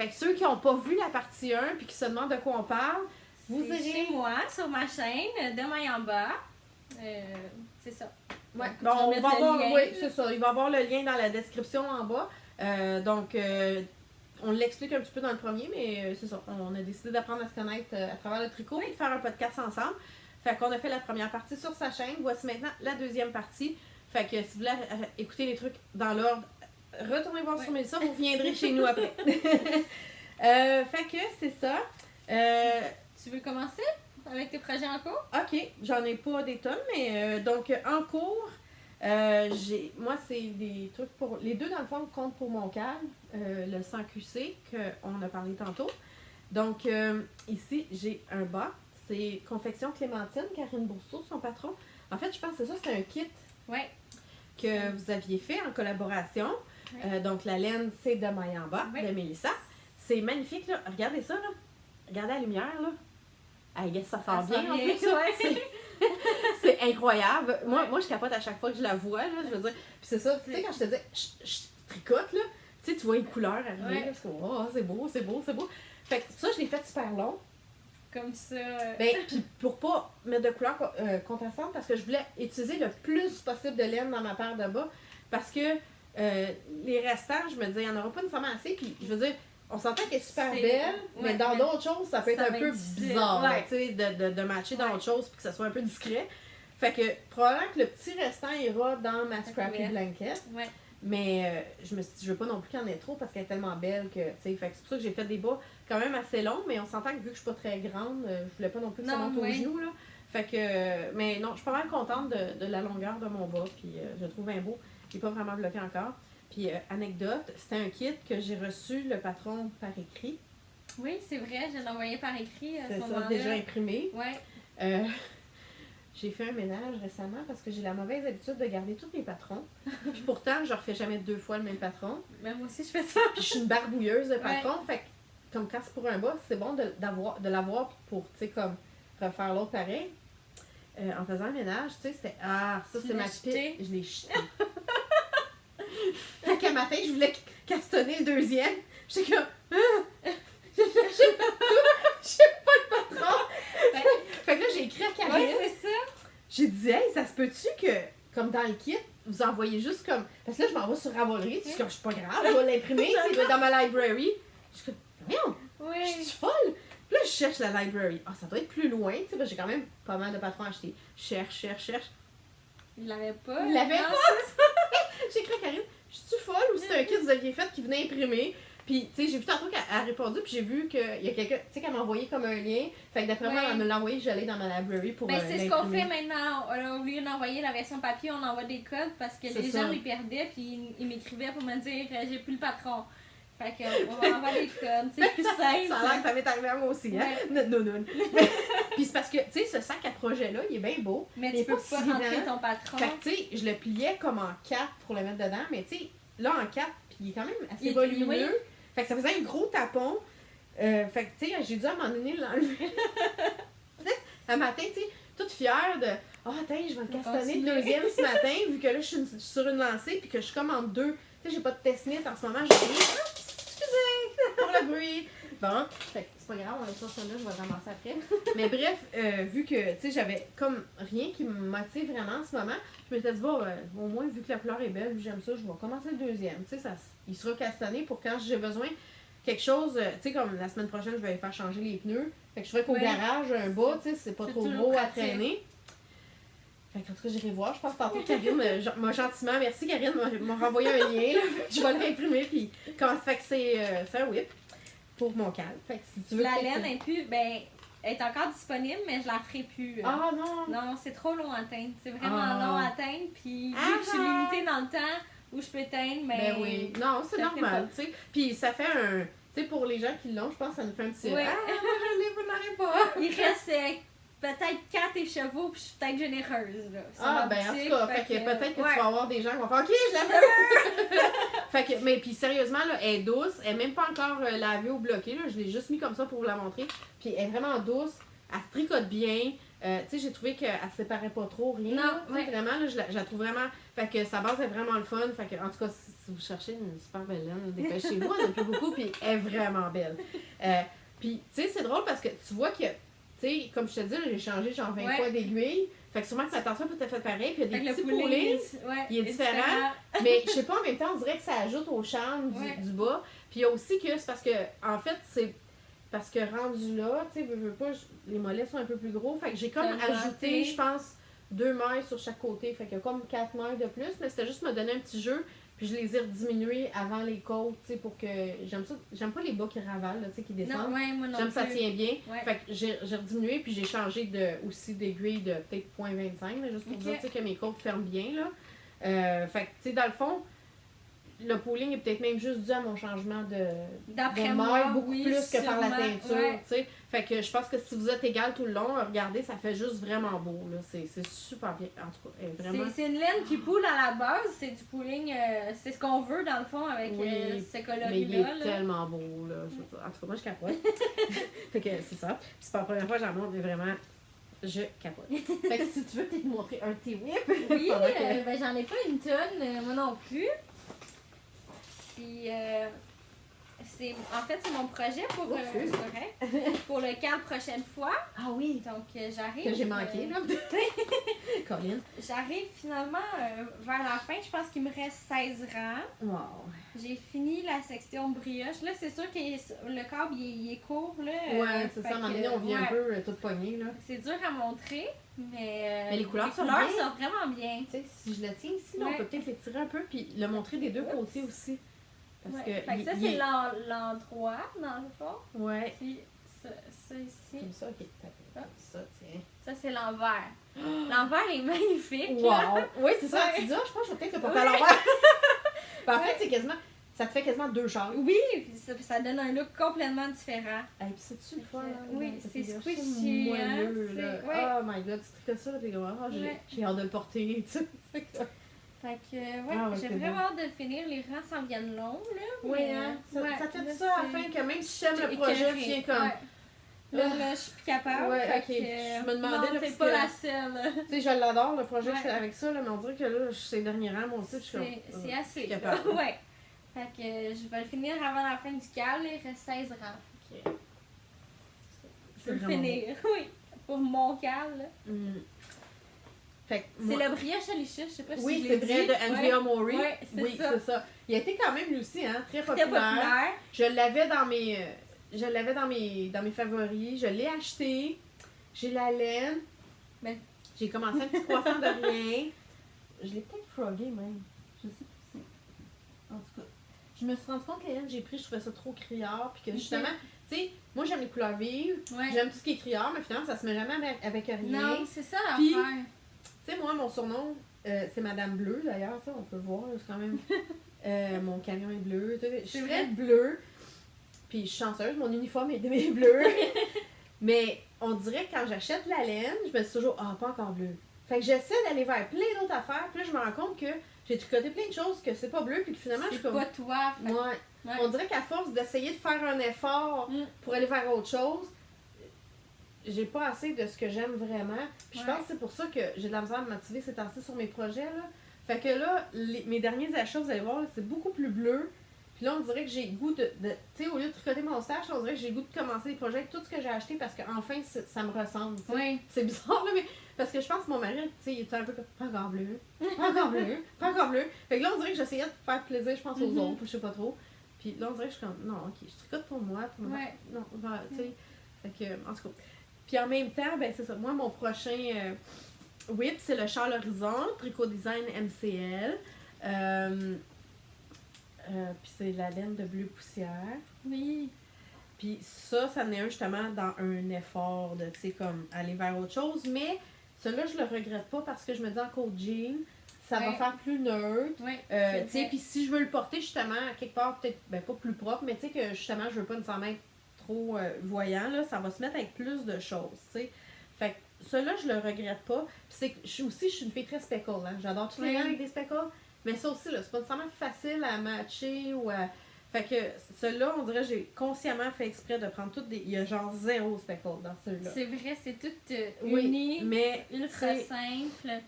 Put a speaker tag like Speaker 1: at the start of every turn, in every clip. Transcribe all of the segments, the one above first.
Speaker 1: que ceux qui n'ont pas vu la partie 1 puis qui se demandent de quoi on parle, vous
Speaker 2: C'est
Speaker 1: irez...
Speaker 2: chez moi, sur ma chaîne, de maille en bas. C'est ça.
Speaker 1: Ouais.
Speaker 2: Donc,
Speaker 1: Bon,
Speaker 2: je vais
Speaker 1: on
Speaker 2: mettre
Speaker 1: va
Speaker 2: le
Speaker 1: avoir,
Speaker 2: lien.
Speaker 1: oui, c'est ça. Il va y avoir le lien dans la description en bas. On l'explique un petit peu dans le premier, mais c'est ça. On a décidé d'apprendre à se connaître à travers le tricot et de faire un podcast ensemble. Fait qu'on a fait la première partie sur sa chaîne. Voici maintenant la deuxième partie. Fait que si vous voulez écouter les trucs dans l'ordre, retournez voir sur Mélissa, vous viendrez chez nous après. Fait que c'est ça.
Speaker 2: Tu veux commencer avec tes projets en cours?
Speaker 1: Ok, j'en ai pas des tonnes, mais donc en cours, moi c'est des trucs pour. Les deux dans le fond comptent pour mon calme, le 100 QC qu'on a parlé tantôt. Donc ici j'ai un bas, c'est Confection Clémentine, Karine Bourseau, son patron. En fait, je pense que c'est ça, c'est un kit que vous aviez fait en collaboration.
Speaker 2: Ouais.
Speaker 1: Donc la laine, c'est de maille en bas, de Mélissa. C'est magnifique, là. Regardez ça, là. Regardez la lumière, là. I guess ça sent bien, en plus.
Speaker 2: Ouais.
Speaker 1: C'est incroyable. Moi, je capote à chaque fois que je la vois, là. Je veux dire, puis c'est ça, tu sais, quand je te disais, je tricote, là, tu sais, tu vois les couleurs arriver, là, c'est beau, c'est beau, c'est beau. Fait que ça, je l'ai fait super long.
Speaker 2: Comme ça.
Speaker 1: Ben, puis pour pas mettre de couleurs contrastantes, parce que je voulais utiliser le plus possible de laine dans ma paire de bas, parce que les restants, je me disais, il n'y en aura pas nécessairement assez, puis je veux dire, on s'entend qu'elle est super belle, mais dans d'autres choses, ça peut être un peu bizarre, tu sais, de matcher dans autre chose, puis que ça soit un peu discret. Fait que probablement que le petit restant ira dans ma Scrappy Blanket.
Speaker 2: Ouais.
Speaker 1: Mais je me suis dit, je veux pas non plus qu'il y en ait trop parce qu'elle est tellement belle que, tu sais, fait que c'est pour ça que j'ai fait des bas quand même assez longs, mais on s'entend que vu que je suis pas très grande, je voulais pas non plus que ça monte aux genoux, là. Fait que, mais non, je suis pas mal contente de la longueur de mon bas, puis je le trouve bien beau. Il est pas vraiment bloqué encore. Puis, anecdote, c'était un kit que j'ai reçu le patron par écrit.
Speaker 2: Oui, c'est vrai, je l'ai envoyé par écrit à ce moment-là.
Speaker 1: C'est ça, déjà imprimé.
Speaker 2: Ouais.
Speaker 1: J'ai fait un ménage récemment parce que j'ai la mauvaise habitude de garder tous mes patrons. Puis pourtant, je refais jamais 2 fois le même patron.
Speaker 2: Mais moi aussi, je fais ça.
Speaker 1: Puis je suis une barbouilleuse de patrons. Fait que, comme quand c'est pour un bas, c'est bon de l'avoir pour, tu sais, comme refaire l'autre pareil. En faisant le ménage, tu sais, c'était ça c'est ma petite. Je l'ai jeté. Fait qu'un matin, je voulais castonner le deuxième. J'étais comme, j'ai pas de patron. Fait que là, j'ai écrit à Karine.
Speaker 2: Ouais, c'est ça.
Speaker 1: J'ai dit, hey, ça se peut-tu que, comme dans le kit, vous envoyez juste comme. Parce que là, je m'en vais sur Ravelry. Je suis comme, je suis pas grave, je vais l'imprimer. Il va dans ma library. Je suis comme, voyons, je suis folle. Puis là, je cherche la library. Ah, ça doit être plus loin, tu sais, parce que j'ai quand même pas mal de patrons à acheter. Cherche.
Speaker 2: Il l'avait pas.
Speaker 1: Il l'avait pas. J'ai écrit à Karine, je suis folle ou c'est un kit que vous aviez fait qui venait imprimer. Puis, tu sais, j'ai vu tantôt qu'elle a répondu, puis j'ai vu qu'il y a quelqu'un, tu sais, qu'elle m'a envoyé comme un lien. Fait que d'après moi, elle me l'a envoyé, j'allais dans ma library pour
Speaker 2: c'est
Speaker 1: l'imprimer.
Speaker 2: ce qu'on fait maintenant. Au lieu d'envoyer la version papier, on envoie des codes parce que les gens les perdaient, puis ils m'écrivaient pour me dire j'ai plus le patron. Fait que on va envoyer des codes, c'est plus simple.
Speaker 1: Ça a l'air que ça m'est arrivé à moi aussi, hein? Non. Puis c'est parce que, tu sais, ce sac à projet-là, il est bien beau.
Speaker 2: Mais tu peux pas rentrer ton patron.
Speaker 1: Fait que, tu sais, je le pliais comme en 4 pour le mettre dedans, mais tu sais, là en 4, puis il est quand même assez volumineux. Fait que ça faisait un gros tapon. Fait que, tu sais, j'ai dû à un moment donné l'enlever. Un matin, tu sais, toute fière de attends, je vais le castonner le deuxième ce matin, vu que là, je suis sur une lancée, puis que je suis comme en 2. Tu sais, j'ai pas de test-knit en ce moment. Excusez pour le bruit. Bon, fait que c'est pas grave, on va sur ça là, je vais le ramasser après. Mais bref, vu que, tu sais, j'avais comme rien qui me motive vraiment en ce moment, je m'étais dit, au moins, vu que la couleur est belle, j'aime ça, je vais commencer le deuxième. Tu sais, il sera castonné pour quand j'ai besoin quelque chose, tu sais, comme la semaine prochaine, je vais faire changer les pneus. Fait que je ferais qu'au garage, un bas, tu sais, c'est pas trop gros à traîner. Fait qu'en tout cas, j'irai voir. Je pense que tantôt Karine m'a gentiment, merci Karine, m'a renvoyé un lien. Là. Je vais le réimprimer. Puis, comment ça fait que c'est un whip pour mon calme. Fait que si tu veux.
Speaker 2: La laine est plus. Ben, elle est encore disponible, mais je la ferai plus.
Speaker 1: Ah non!
Speaker 2: Non, c'est trop long à teindre. C'est vraiment long à teindre. Puis, vu que je suis limitée dans le temps où je peux teindre, mais.
Speaker 1: Ben oui. Non, c'est normal, tu sais. Puis, ça fait un. Tu sais, pour les gens qui l'ont, je pense que ça nous fait un petit.
Speaker 2: Oui.
Speaker 1: Ah, moi, je l'ai, vous n'aurez pas.
Speaker 2: Il reste peut-être 4 écheveaux, puis je suis peut-être généreuse. Là,
Speaker 1: ben en tout cas, fait que peut-être que tu vas avoir des gens qui vont faire OK, je la veux. Fait que, mais puis sérieusement, là, elle est douce. Elle n'est même pas encore lavée ou bloquée. Là. Je l'ai juste mis comme ça pour vous la montrer. Puis elle est vraiment douce. Elle se tricote bien. Tu sais, j'ai trouvé qu'elle ne séparait pas trop, rien. Non, vraiment, là, je la trouve vraiment. Fait que sa base est vraiment le fun. Fait que, en tout cas, si si vous cherchez une super belle laine, dépêchez-vous, on en a plus beaucoup, puis elle est vraiment belle. Puis, tu sais, c'est drôle parce que tu vois que, tu sais, comme je te dis, là, j'ai changé genre 20 fois d'aiguille. Fait que sûrement que ma tension peut être faite pareil, puis il y a des petits poulets, il est différent. Mais je sais pas, en même temps, on dirait que ça ajoute au charme du bas. Puis il y a aussi que c'est parce que, en fait, c'est parce que rendu là, tu sais, veux pas, les mollets sont un peu plus gros. Fait que j'ai comme ajouté, je pense, 2 mailles sur chaque côté. Fait qu'il y a comme 4 mailles de plus, mais c'était juste me donner un petit jeu. Puis je les ai rediminués avant les côtes, tu sais, pour que... J'aime pas les bas qui ravalent, tu sais, qui descendent.
Speaker 2: Non, moi non
Speaker 1: J'aime ça
Speaker 2: plus.
Speaker 1: tient bien. Fait que j'ai rediminué, puis j'ai changé aussi d'aiguille de peut-être 0.25, là, juste pour dire, tu sais, que mes côtes ferment bien, là. Fait que, tu sais, dans le fond, le pooling est peut-être même juste dû à mon changement de maille, beaucoup plus que par la teinture, tu sais. Fait que je pense que si vous êtes égal tout le long, regardez, ça fait juste vraiment beau, là. C'est super bien, en tout cas, vraiment...
Speaker 2: C'est une laine qui poule à la base, c'est du pooling, c'est ce qu'on veut dans le fond avec ce coloris-là.
Speaker 1: Mais il est tellement beau, là. En tout cas, moi, je capote. Fait que c'est ça. Puis c'est pas la première fois que j'en montre, mais vraiment... Je capote. Fait que si tu veux peut-être montrer un T-whip.
Speaker 2: Oui, ben j'en ai pas une tonne, moi non plus. Puis, en fait, c'est mon projet pour, pour le camp la prochaine fois.
Speaker 1: Ah oui!
Speaker 2: Donc, j'arrive...
Speaker 1: Que j'ai manqué, là. Colline.
Speaker 2: J'arrive finalement vers la fin. Je pense qu'il me reste 16 rangs.
Speaker 1: Wow!
Speaker 2: J'ai fini la section brioche. Là, c'est sûr que le câble, il est court, là.
Speaker 1: Ouais, c'est ça. À un moment donné, on vient un peu tout pogné, là.
Speaker 2: C'est dur à montrer, mais
Speaker 1: les couleurs sont
Speaker 2: vraiment bien.
Speaker 1: Tu sais, si je le tiens ici, là, on peut peut-être les tirer un peu, puis le montrer des deux côtés aussi. Parce que
Speaker 2: fait que ça, c'est l'endroit, dans le fond.
Speaker 1: Ouais.
Speaker 2: Puis ça ici.
Speaker 1: Comme ça, ok. Comme ça, tiens.
Speaker 2: Ça, c'est l'envers. L'envers est magnifique.
Speaker 1: Wow! Oui, c'est ça. Tu dis, je pense que je vais peut-être le porter à l'envers. En fait, c'est quasiment... Ça te fait quasiment 2 chars.
Speaker 2: Oui, puis ça donne un look complètement différent.
Speaker 1: Et puis c'est-tu le fun?
Speaker 2: Oui, c'est squishy.
Speaker 1: Oh my god, tu tricotes ça, t'es comme, j'ai hâte de le porter, tu sais.
Speaker 2: Fait que, j'ai vraiment hâte de le finir. Les rangs s'en viennent longs, là.
Speaker 1: Oui, hein? Ça fait ça afin que même si j'aime le projet, tu viens comme...
Speaker 2: Là, je suis plus capable.
Speaker 1: Ouais, ok. Je me demandais...
Speaker 2: Non, t'es pas la seule.
Speaker 1: Tu sais, je l'adore, le projet que je fais avec ça, là, mais on dirait que là, ces derniers rangs, moi aussi, je suis comme...
Speaker 2: C'est assez.
Speaker 1: Capable.
Speaker 2: Ouais. Fait que je vais le finir avant la fin du câble. Il reste 16 rangs.
Speaker 1: Okay.
Speaker 2: Je veux le finir, oui. Pour mon câble.
Speaker 1: C'est
Speaker 2: le brioche à lichus, je sais pas si
Speaker 1: oui,
Speaker 2: je
Speaker 1: c'est
Speaker 2: l'ai
Speaker 1: vrai,
Speaker 2: dit.
Speaker 1: de Andrea Mori.
Speaker 2: Ouais, c'est ça.
Speaker 1: Il a été quand même, lui aussi, hein, très populaire. Je l'avais dans mes favoris. Je l'ai acheté. J'ai la laine.
Speaker 2: Mais...
Speaker 1: J'ai commencé un petit croissant de rien. Je l'ai peut-être frogué même. Je sais pas si... En tout cas, je me suis rendu compte que les laines que j'ai pris, je trouvais ça trop criard. Puis que justement, tu sais, moi j'aime les couleurs vives. J'aime tout ce qui est criard, mais finalement, ça se met jamais avec rien.
Speaker 2: Non, c'est ça l'affaire.
Speaker 1: Tu sais, moi, mon surnom, c'est Madame Bleue, d'ailleurs, ça, on peut le voir, c'est quand même... mon camion est bleu, je suis très bleue, puis je suis chanceuse, mon uniforme est bleu, mais on dirait que quand j'achète la laine, je me dis toujours, pas encore bleu. Fait que j'essaie d'aller vers plein d'autres affaires, puis là, je me rends compte que j'ai tricoté plein de choses que c'est pas bleu, puis que finalement, je suis comme...
Speaker 2: C'est pas toi.
Speaker 1: Ouais. On dirait qu'à force d'essayer de faire un effort pour aller vers autre chose, j'ai pas assez de ce que j'aime vraiment. Puis je pense que c'est pour ça que j'ai de la misère à me motiver ces temps-ci sur mes projets, là. Fait que là, mes derniers achats, vous allez voir, c'est beaucoup plus bleu. Puis là, on dirait que j'ai le goût de tu sais, au lieu de tricoter mon stash, on dirait que j'ai le goût de commencer les projets avec tout ce que j'ai acheté parce qu'enfin, ça me ressemble.
Speaker 2: Oui.
Speaker 1: C'est bizarre, là, mais parce que je pense que mon mari, tu sais, il était un peu comme, pas encore bleu, pas encore bleu, pas encore bleu. Fait que là, on dirait que j'essayais de faire plaisir, je pense, aux autres, je sais pas trop. Puis là, on dirait que je suis comme, non, ok, je tricote pour moi, non, voilà, tu sais. Fait que, en tout cas. Puis en même temps, ben c'est ça. Moi, mon prochain whip, c'est le Charles Horizon, Tricot Design MCL. Puis c'est la laine de bleu poussière.
Speaker 2: Oui.
Speaker 1: Puis ça en est un justement dans un effort de, tu sais, comme aller vers autre chose. Mais celui-là, je le regrette pas parce que je me dis en côte jean, ça va faire plus neutre.
Speaker 2: Oui.
Speaker 1: Tu sais, puis si je veux le porter justement à quelque part, peut-être, ben pas plus propre, mais tu sais que justement, je veux pas nécessairement être trop voyant, là, ça va se mettre avec plus de choses, tu sais. Fait que ça-là, je le regrette pas. Puis c'est que je suis une fille très speckle, hein. J'adore tous les rangs avec des speckles. Mais ça aussi, là, c'est pas nécessairement facile à matcher ou à... Fait que celui-là, on dirait que j'ai consciemment fait exprès de prendre toutes des... Il y a genre 0 speckle dans celui-là.
Speaker 2: C'est vrai, c'est tout
Speaker 1: oui,
Speaker 2: uni,
Speaker 1: mais
Speaker 2: ultra simple.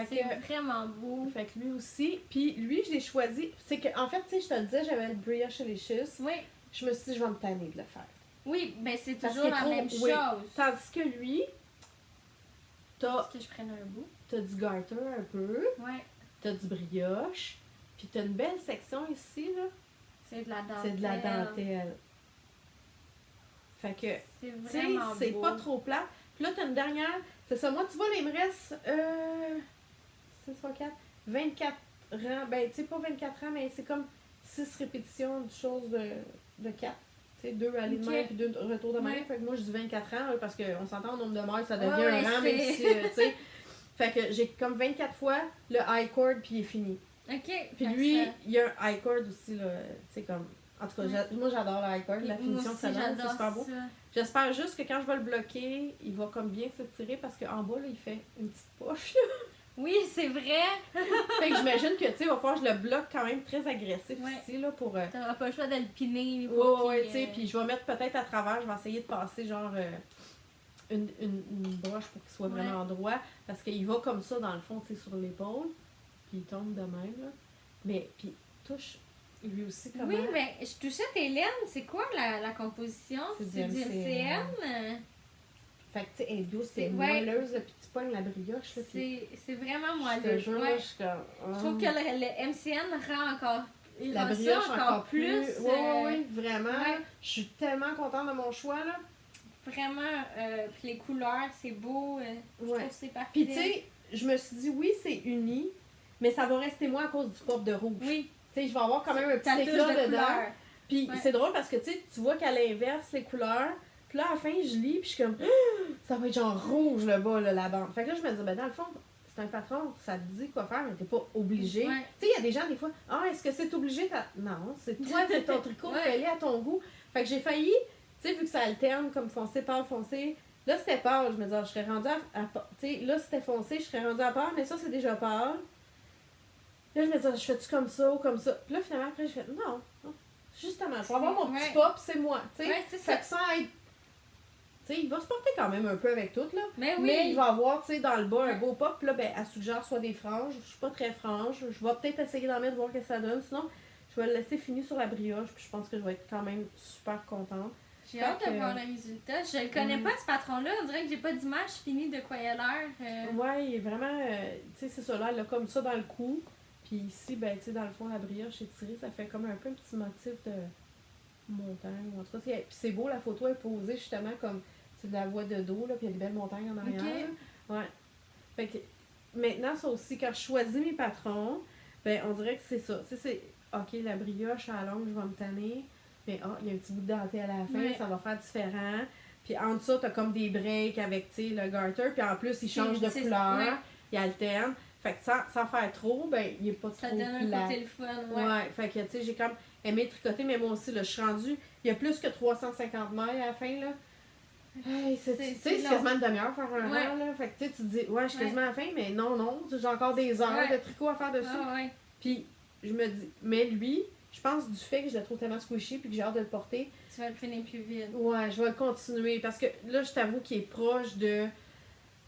Speaker 2: C'est vraiment beau.
Speaker 1: Fait que lui aussi. Puis lui, je l'ai choisi. C'est que, en fait, tu sais, je te le disais, j'avais le Brioche Delicious.
Speaker 2: Oui.
Speaker 1: Je me suis dit, je vais me tanner de le faire.
Speaker 2: Oui, ben c'est
Speaker 1: Parce
Speaker 2: toujours
Speaker 1: qu'il est
Speaker 2: la même
Speaker 1: oui.
Speaker 2: chose.
Speaker 1: Tandis que lui,
Speaker 2: Est-ce que je prenne un bout?
Speaker 1: t'as du garter un peu,
Speaker 2: Ouais.
Speaker 1: t'as du brioche, puis t'as une belle section ici, là.
Speaker 2: C'est de la dentelle.
Speaker 1: C'est de la dentelle. Fait que,
Speaker 2: C'est
Speaker 1: tu sais,
Speaker 2: vraiment
Speaker 1: c'est
Speaker 2: beau.
Speaker 1: pas trop plat. Puis là, t'as une dernière. C'est ça, moi, tu vois, là, il me reste 6 fois 4, 24 rangs. Ben, tu sais, pas 24 rangs, mais c'est comme 6 répétitions de choses de 4. Tu sais, 2 allées de main puis 2 retours de main.
Speaker 2: Ouais.
Speaker 1: Fait que moi, je dis 24 rangs, là, parce qu'on s'entend au nombre de mailles, ça devient
Speaker 2: Ouais,
Speaker 1: un rang, même si, tu sais. Fait que j'ai comme 24 fois le high cord, puis il est fini.
Speaker 2: OK.
Speaker 1: Puis
Speaker 2: Fait
Speaker 1: lui,
Speaker 2: ça-
Speaker 1: il y a un high cord aussi, là, tu sais, comme... En tout cas, moi, j'adore le high cord, la
Speaker 2: Moi
Speaker 1: finition que ça
Speaker 2: aussi,
Speaker 1: donne, c'est
Speaker 2: j'adore
Speaker 1: super beau.
Speaker 2: ça.
Speaker 1: J'espère juste que quand je vais le bloquer, il va comme bien s'étirer parce qu'en bas, là, il fait une petite poche. Là.
Speaker 2: Oui, c'est vrai.
Speaker 1: Fait que j'imagine que, tu sais, il va falloir que je le bloque quand même très agressif
Speaker 2: Ouais.
Speaker 1: ici, là, pour...
Speaker 2: T'auras pas le choix de le piner.
Speaker 1: Ouais, tu sais, puis je vais mettre peut-être à travers, je vais essayer de passer, genre, une broche pour qu'il soit vraiment droit, parce qu'il va comme ça, dans le fond, tu sais, sur l'épaule, puis il tombe de même, là. Mais, puis, touche... Lui aussi, comment...
Speaker 2: Oui, mais je touchais tes laines. C'est quoi la composition?
Speaker 1: C'est du
Speaker 2: MCM?
Speaker 1: Fait que, tu sais, elle est douce, c'est
Speaker 2: Ouais.
Speaker 1: moelleuse, là, puis tu pognes la brioche, là, puis...
Speaker 2: C'est vraiment
Speaker 1: Je te
Speaker 2: moelleux.
Speaker 1: jure,
Speaker 2: Ouais.
Speaker 1: je suis comme...
Speaker 2: Je trouve que le MCN rend encore... Il
Speaker 1: La
Speaker 2: rend ça
Speaker 1: brioche encore plus...
Speaker 2: euh,
Speaker 1: Oui, vraiment.
Speaker 2: ouais.
Speaker 1: Je suis tellement contente de mon choix, là.
Speaker 2: Vraiment, puis les couleurs, c'est beau. Je
Speaker 1: Ouais.
Speaker 2: trouve que c'est parfait.
Speaker 1: Puis, tu sais, je me suis dit, oui, c'est uni, mais ça va rester moi à cause du pop de rouge.
Speaker 2: Oui.
Speaker 1: Tu sais, je vais avoir quand même un
Speaker 2: Ta
Speaker 1: petit
Speaker 2: touche
Speaker 1: éclat
Speaker 2: de
Speaker 1: dedans.
Speaker 2: couleur.
Speaker 1: Puis,
Speaker 2: Ouais.
Speaker 1: c'est drôle parce que, tu sais, tu vois qu'à l'inverse, les couleurs... Puis là, à la fin, je lis, puis je suis comme... Ah, ça va être genre rouge, le bas, là, la bande. Fait que là, je me dis, ben, dans le fond, c'est un patron, ça te dit quoi faire, mais t'es pas obligé.
Speaker 2: Ouais.
Speaker 1: Tu sais, il y a des gens, des fois, ah, est-ce que c'est obligé? Non, c'est toi, c'est ton tricot,
Speaker 2: Ouais.
Speaker 1: fais-le à ton goût. Fait que j'ai failli, tu sais, vu que ça alterne comme foncé, pâle, foncé, là, c'était pâle. Je me disais, je serais rendue tu sais, là, c'était foncé, je serais rendue à pâle, mais ça, c'est déjà pâle. Là, je me disais, je fais-tu comme ça ou comme ça? Puis là, finalement, après, je fais, non, justement, pour avoir mon petit
Speaker 2: Ouais.
Speaker 1: pop, c'est moi, tu sais.
Speaker 2: Ouais, c'est
Speaker 1: Fait
Speaker 2: ça.
Speaker 1: que sans être. Tu sais, il va se porter quand même un peu avec tout, là.
Speaker 2: Mais oui.
Speaker 1: Mais il va avoir, tu sais, dans le bas, un beau pop. Puis là, ben, elle suggère soit des franges. Je suis pas très frange. Je vais peut-être essayer d'en mettre, voir ce que ça donne. Sinon, je vais le laisser finir sur la brioche. Puis je pense que je vais être quand même super contente.
Speaker 2: J'ai hâte
Speaker 1: Fait
Speaker 2: de
Speaker 1: que-
Speaker 2: voir le résultat. Je le connais pas, ce patron-là. On dirait que j'ai pas d'image finie de quoi il a l'air.
Speaker 1: Ouais, il est vraiment. Tu sais, c'est ça, là, elle a comme ça dans le cou. Puis ici, ben, tu sais, dans le fond, la brioche étirée, ça fait comme un peu un petit motif de montagne. En tout cas, puis c'est beau, la photo est posée justement comme. C'est de la voie de dos, là, puis il y a des belles montagnes en arrière.
Speaker 2: Ok.
Speaker 1: Ouais. Fait que maintenant, ça aussi, quand je choisis mes patrons, ben on dirait que c'est ça. Tu sais, c'est OK, la brioche à la longue, je vais me tanner. Mais il y a un petit bout de dentelle à la fin,
Speaker 2: Ouais.
Speaker 1: ça va faire différent. Puis en dessous, t'as comme des breaks avec, tu sais, le garter. Puis en plus, il change de
Speaker 2: c'est-
Speaker 1: couleur.
Speaker 2: ouais.
Speaker 1: Il alterne. Fait que sans faire trop, ben il est pas
Speaker 2: Ça
Speaker 1: trop
Speaker 2: donne
Speaker 1: plat.
Speaker 2: un côté le fun. Ouais.
Speaker 1: Ouais, fait que, tu sais, j'ai comme aimé tricoter, mais moi aussi, là, je suis rendue, il y a plus que 350 mailles à la fin, là. Hey,
Speaker 2: C'est-
Speaker 1: tu sais,
Speaker 2: c'est
Speaker 1: c'est
Speaker 2: long.
Speaker 1: quasiment une demi-heure faire un
Speaker 2: Ouais.
Speaker 1: rang, là. Fait que, tu sais, tu te dis, ouais, je suis
Speaker 2: Ouais.
Speaker 1: quasiment à la fin, mais non, j'ai encore des heures
Speaker 2: Ouais.
Speaker 1: de tricot à faire dessus.
Speaker 2: Ah ouais.
Speaker 1: Puis, je me dis, mais lui, je pense du fait que je le trouve tellement squishy puis que j'ai hâte de le porter,
Speaker 2: Tu vas le finir plus vite.
Speaker 1: ouais, je vais le continuer, parce que là, je t'avoue qu'il est proche de...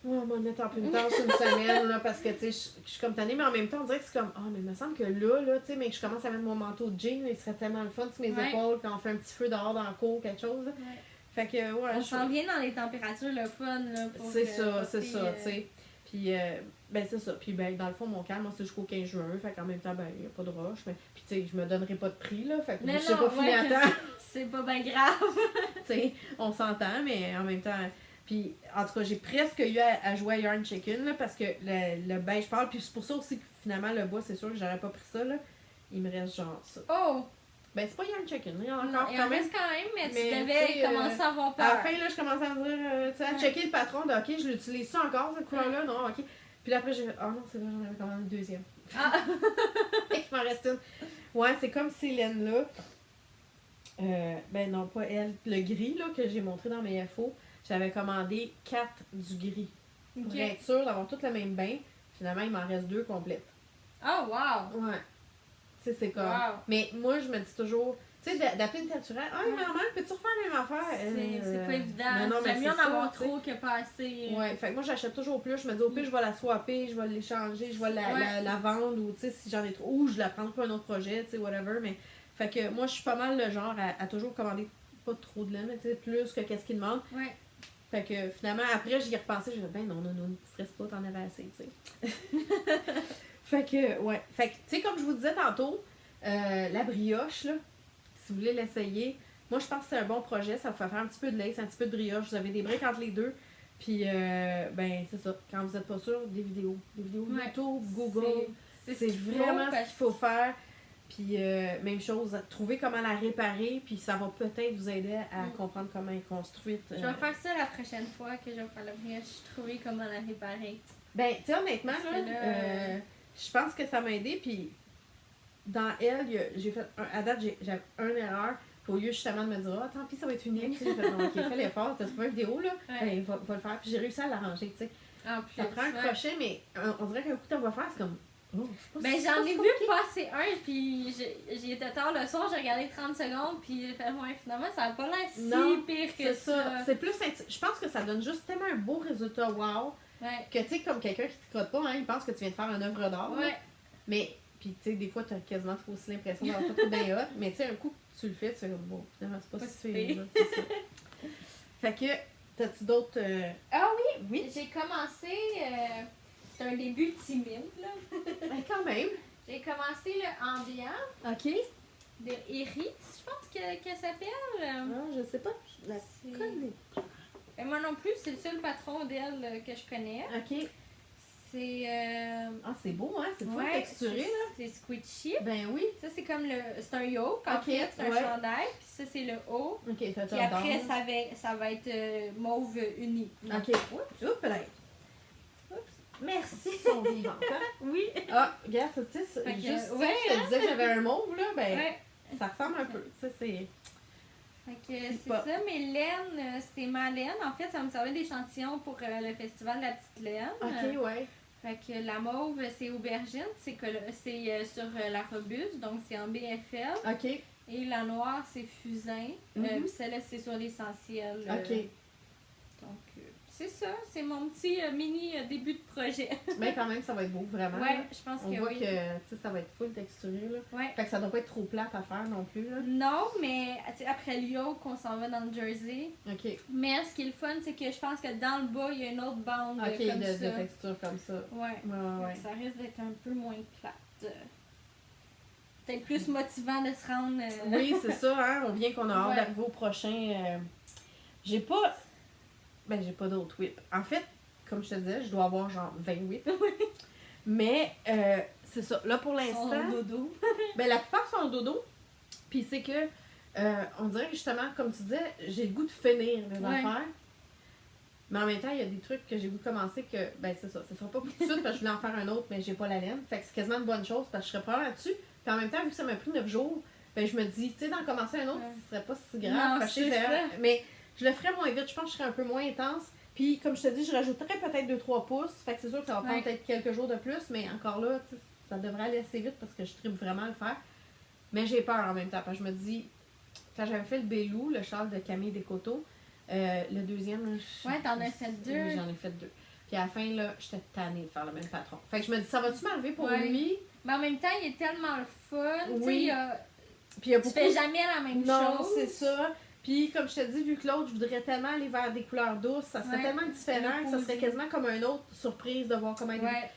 Speaker 1: Oh, m'en est en pleine tasse une semaine, là, parce que, tu sais, je suis comme tannée, mais en même temps, on dirait que c'est comme, mais il me semble que là, tu sais, mais que je commence à mettre mon manteau de jean, là, il serait tellement le fun sur mes
Speaker 2: Ouais.
Speaker 1: épaules quand on fait un petit feu dehors dans le cours, quelque chose, là.
Speaker 2: Ouais.
Speaker 1: Fait que, ouais,
Speaker 2: On s'en vient dans les températures, le fun. Là, pour
Speaker 1: c'est
Speaker 2: que-
Speaker 1: ça, c'est
Speaker 2: porter,
Speaker 1: ça, tu sais. Puis, ben, c'est ça. Puis, ben, dans le fond, mon calme, moi, c'est jusqu'au 15 juin, fait qu'en même temps, ben, il n'y a pas de rush, mais, puis, tu sais, je me donnerai pas de prix, là, fait que
Speaker 2: Mais
Speaker 1: je sais
Speaker 2: non,
Speaker 1: pas fini
Speaker 2: ouais.
Speaker 1: à temps.
Speaker 2: C'est pas bien grave.
Speaker 1: Tu sais, on s'entend, mais en même temps. Puis, en tout cas, j'ai presque eu à jouer à Yarn Chicken, là, parce que le beige pâle, puis c'est pour ça aussi que finalement, le bois, c'est sûr que j'aurais pas pris ça, là. Il me reste genre ça.
Speaker 2: Oh!
Speaker 1: Ben, c'est pas Yarn Chicken, il y en a
Speaker 2: Non,
Speaker 1: encore
Speaker 2: il
Speaker 1: quand
Speaker 2: en
Speaker 1: même.
Speaker 2: reste quand même, mais tu
Speaker 1: Mais,
Speaker 2: devais
Speaker 1: tu sais,
Speaker 2: commencer à avoir peur.
Speaker 1: À la fin, là, je commençais à me dire, tu sais, à
Speaker 2: Ouais.
Speaker 1: checker le patron de, OK, je l'utilise ça encore, cette couleur-là? Non, OK. Puis là, après, j'ai fait, oh non, c'est vrai, j'en avais quand même une deuxième.
Speaker 2: Ah.
Speaker 1: Et il m'en reste une. Ouais, c'est comme ces laines-là. Ben non, pas elle. Le gris, là, que j'ai montré dans mes FO, j'avais commandé 4 du gris. Pour
Speaker 2: Ok.
Speaker 1: être sûr d'avoir tout le même bain. Finalement, il m'en reste 2 complètes.
Speaker 2: Oh, wow!
Speaker 1: Ouais. Tu sais, c'est comme...
Speaker 2: Wow!
Speaker 1: Mais moi, je me dis toujours... Tu Tu sais, d'appeler une taturaire. Ah, maman, peux-tu refaire la même affaire?
Speaker 2: C'est pas évident.
Speaker 1: Non, mais
Speaker 2: J'aime mieux en avoir trop que pas assez.
Speaker 1: Ouais, fait que moi, j'achète toujours plus. Je me dis, au pire, je vais la swapper, je vais l'échanger, je vais la vendre, ou tu sais, si j'en ai trop, ou je la prends pour un autre projet, tu sais, whatever. Mais, fait que moi, je suis pas mal le genre à toujours commander pas trop de lait, mais tu sais, plus que qu'est-ce qu'ils demandent.
Speaker 2: Ouais.
Speaker 1: Fait que finalement, après, j'y ai repensé, je me dis, ben non, stresse pas, t'en avais assez, tu sais. Fait que, ouais. Fait que, tu sais, comme je vous disais tantôt, la brioche, là, si vous voulez l'essayer, moi, je pense que c'est un bon projet. Ça vous fait faire un petit peu de lace, un petit peu de brioche. Vous avez des briques entre les deux. Puis, ben, c'est ça. Quand vous n'êtes pas sûr, des vidéos. Des vidéos YouTube, Google. C'est vraiment ce qu'il faut faire. Puis, même chose, trouver comment la réparer. Puis, ça va peut-être vous aider à comprendre comment elle est construite.
Speaker 2: Je vais faire ça la prochaine fois que je vais faire la brioche. Trouver comment la réparer.
Speaker 1: Ben, tu sais, honnêtement, là, je pense que ça m'a aidé. Puis, dans elle, j'ai fait à date, j'ai une erreur. Puis au lieu justement de me dire, ah, tant pis, ça va être unique. J'ai fait, non, ok, fais l'effort, t'as trouvé une vidéo, là. Ben, va le faire. Puis j'ai réussi à l'arranger, tu sais. Ça prend un crochet, mais on dirait qu'un coup, tu vas faire, c'est comme. Oh,
Speaker 2: ben, j'en ai vu passer un, puis j'y étais tard le soir, j'ai regardé 30 secondes, puis j'ai fait, ouais, finalement, ça n'a pas l'air si pire que ça.
Speaker 1: C'est plus. Je pense que ça donne juste tellement un beau résultat, wow. Que tu sais, comme quelqu'un qui te crotte pas, hein, il pense que tu viens de faire une œuvre d'art. Mais. Puis, tu sais, des fois, t'as quasiment trop aussi l'impression d'avoir tout bien hot. Mais, tu sais, un coup, tu le fais, tu fais comme, bon, finalement, c'est pas si pire. Fait que, t'as-tu d'autres.
Speaker 2: Ah oui! J'ai commencé. C'est un début timide, là.
Speaker 1: Ben, quand même.
Speaker 2: J'ai commencé le Ambient.
Speaker 1: OK.
Speaker 2: De Iris, je pense qu'elle s'appelle.
Speaker 1: Non, je sais pas. Je la connais pas.
Speaker 2: Moi non plus, c'est le seul patron d'elle que je connais.
Speaker 1: OK.
Speaker 2: C'est.
Speaker 1: Ah, c'est beau, hein? C'est pas texturé, là.
Speaker 2: C'est squishy.
Speaker 1: Ben oui.
Speaker 2: Ça, c'est comme le. C'est un yoke, en fait. C'est un chandail. Puis ça, c'est le haut.
Speaker 1: OK, ça
Speaker 2: puis après, ça va être mauve uni.
Speaker 1: OK. Oups, peut-être.
Speaker 2: Merci.
Speaker 1: Ils sont vivantes, hein?
Speaker 2: Oui.
Speaker 1: Ah, regarde, tu sais, juste je te disais que j'avais un mauve, là, ben, ça ressemble un peu. Ça, c'est.
Speaker 2: C'est ça, mais laine, c'est ma laine. En fait, ça me servait d'échantillon pour le festival de la petite laine.
Speaker 1: OK, ouais.
Speaker 2: Fait que la mauve, c'est aubergine, c'est sur la robuste, donc c'est en BFL.
Speaker 1: OK.
Speaker 2: Et la noire, c'est fusain. Puis celle-là, c'est sur l'essentiel.
Speaker 1: OK.
Speaker 2: Donc, c'est ça, c'est mon petit mini début de projet.
Speaker 1: Mais quand même, ça va être beau, vraiment.
Speaker 2: Ouais, je pense
Speaker 1: on voit que ça va être full texturé. Là.
Speaker 2: Ouais.
Speaker 1: Fait que ça doit pas être trop plate à faire non plus. Là.
Speaker 2: Non, mais après le yoke, on s'en va dans le jersey.
Speaker 1: OK.
Speaker 2: Mais ce qui est le fun, c'est que je pense que dans le bas, il y a une autre bande
Speaker 1: comme
Speaker 2: ça.
Speaker 1: de texture comme ça.
Speaker 2: Ouais. Ça risque d'être un peu moins plate. Peut-être plus motivant de se rendre.
Speaker 1: Oui, c'est ça, hein. On vient qu'on a hâte d'arriver au prochain. J'ai pas. Ben, j'ai pas d'autres whips. En fait, comme je te disais, je dois avoir genre 20 whips. Mais, c'est ça. Là, pour l'instant.
Speaker 2: Son dodo.
Speaker 1: Ben, la plupart sont dodo. Puis c'est que, on dirait que justement, comme tu disais, j'ai le goût de finir les affaires. Mais en même temps, il y a des trucs que j'ai le goût de commencer que, ben, c'est ça. Ça sera pas pour tout de suite parce que je voulais en faire un autre, mais j'ai pas la laine. Fait que c'est quasiment une bonne chose parce que je serais pas là-dessus. Puis en même temps, vu que ça m'a pris 9 jours, ben, je me dis, tu sais, d'en commencer un autre, ce serait pas si grave.
Speaker 2: Non, c'est ça.
Speaker 1: Mais je le ferais moins vite. Je pense que je serais un peu moins intense. Puis, comme je te dis, je rajouterais peut-être 2-3 pouces. Fait que c'est sûr que ça va prendre peut-être quelques jours de plus. Mais encore là, ça devrait aller assez vite parce que je tripe vraiment à le faire. Mais j'ai peur en même temps. Parce que je me dis, quand j'avais fait le Bélou, le châle de Camille Descoteaux, le deuxième, là,
Speaker 2: t'en as fait 2.
Speaker 1: Oui, j'en ai fait 2. Puis à la fin, là, j'étais tannée de faire le même patron. Fait que je me dis, ça va-tu m'arriver pour lui?
Speaker 2: Mais en même temps, il est tellement le fun.
Speaker 1: Oui.
Speaker 2: Puis tu fais jamais la même chose.
Speaker 1: Non, c'est ça. Puis, comme je te dis, vu que l'autre, je voudrais tellement aller vers des couleurs douces, ça serait tellement différent que ça serait quasiment comme un autre surprise de voir comment il est.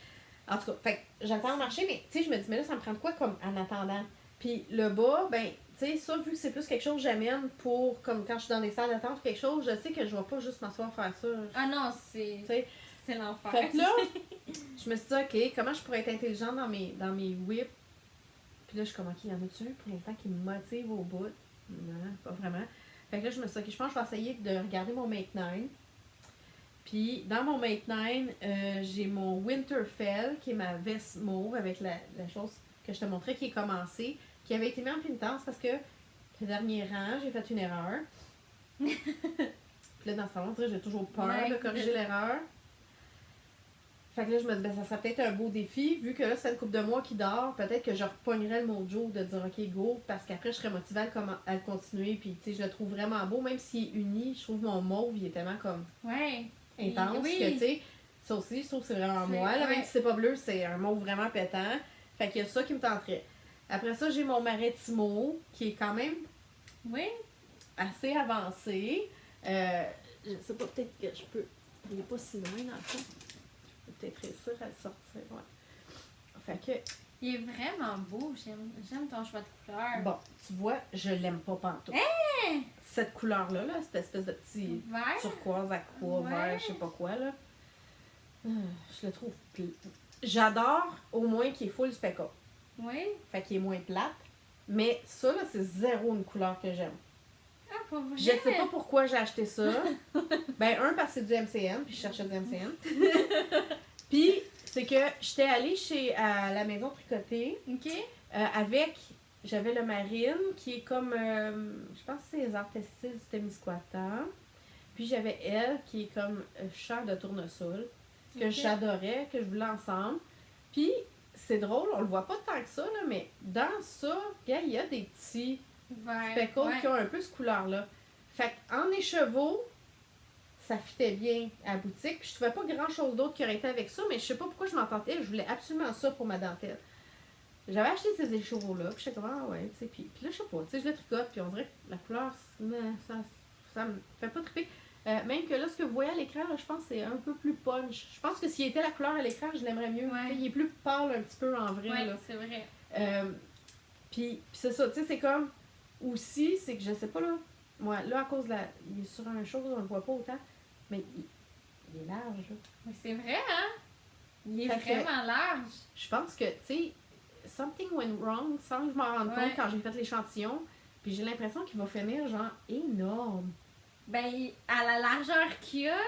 Speaker 1: En tout cas, fait que j'attends le marché, mais tu sais, je me dis, mais là, ça me prend de quoi comme en attendant? Puis le bas, ben, tu sais, ça, vu que c'est plus quelque chose que j'amène pour, comme quand je suis dans des salles d'attente, quelque chose, je sais que je vais pas juste m'asseoir faire ça.
Speaker 2: Ah non, c'est l'enfer.
Speaker 1: Fait que là, je me suis dit, OK, comment je pourrais être intelligente dans mes whips? Puis là, je suis comme, OK, il y en a-tu un pour l'instant qui me motive au bout? Non, pas vraiment. Fait que là, je me suis dit, OK, je pense que je vais essayer de regarder mon Make 9. Puis, dans mon Make 9, j'ai mon Winterfell, qui est ma veste mauve avec la chose que je te montrais qui est commencée, qui avait été mise en pénitence parce que le dernier rang, j'ai fait une erreur. Puis là, dans ce salon, j'ai toujours peur de corriger l'erreur. Fait que là, je me dis, ben, ça serait peut-être un beau défi. Vu que là, c'est une couple de mois qui dort, peut-être que je repognerais le mojo de dire, OK, go. Parce qu'après, je serais motivée à le continuer. Puis, tu sais, je le trouve vraiment beau. Même s'il est uni, je trouve mon mauve, il est tellement comme intense que, tu sais, ça aussi, je trouve que c'est vraiment moi. Là, même si c'est pas bleu, c'est un mauve vraiment pétant. Fait qu'il y a ça qui me tenterait. Après ça, j'ai mon Marettimo, qui est quand même assez avancé. Je sais pas, peut-être que je peux... Il n'est pas si loin, dans le fond. Je peux peut-être réussir à le sortir, Fait que...
Speaker 2: Il est vraiment beau. J'aime ton choix de couleur.
Speaker 1: Bon, tu vois, je l'aime pas pantoute. Cette couleur-là, cette espèce de petit turquoise aqua vert, je sais pas quoi, là. Je le trouve... J'adore, au moins, qu'il est full speckle.
Speaker 2: Oui.
Speaker 1: Fait qu'il est moins plate. Mais ça, là, c'est zéro une couleur que j'aime.
Speaker 2: Ah, pas vrai?
Speaker 1: Je sais pas pourquoi j'ai acheté ça. Ben, parce que c'est du MCM, puis je cherchais du MCM. Puis, c'est que j'étais allée à la maison tricotée.
Speaker 2: OK.
Speaker 1: J'avais le Marine, qui est comme, je pense que c'est les arts textiles du Témiscouata. Puis j'avais elle, qui est comme chair de tournesol, que j'adorais, que je voulais ensemble. Puis, c'est drôle, on le voit pas tant que ça, là, mais dans ça, il y a des petits speckles qui ont un peu cette couleur-là. Fait qu'en écheveau, ça fitait bien à la boutique. Puis je trouvais pas grand-chose d'autre qui aurait été avec ça, mais je sais pas pourquoi je m'entendais. Je voulais absolument ça pour ma dentelle. J'avais acheté ces écheveaux-là, puis j'étais comme, ah ouais, tu sais. Puis là, je sais pas, tu sais, je le tricote, puis on dirait que la couleur, ça me fait pas triper. Même que là, ce que vous voyez à l'écran, là, je pense que c'est un peu plus punch. Je pense que s'il était la couleur à l'écran, je l'aimerais mieux. Il est plus pâle un petit peu en vrai.
Speaker 2: Oui,
Speaker 1: là.
Speaker 2: c'est vrai.
Speaker 1: Puis c'est ça, tu sais, c'est comme... Aussi, c'est que je sais pas, là... Moi, là, à cause de la... Il est sur un chose, on le voit pas autant. Mais il est large, là.
Speaker 2: Oui, c'est vrai, hein? Il est vraiment large.
Speaker 1: Je pense que, tu sais, something went wrong sans que je m'en rende compte quand j'ai fait l'échantillon. Puis j'ai l'impression qu'il va finir, genre, énorme.
Speaker 2: Ben, à la largeur qu'il a...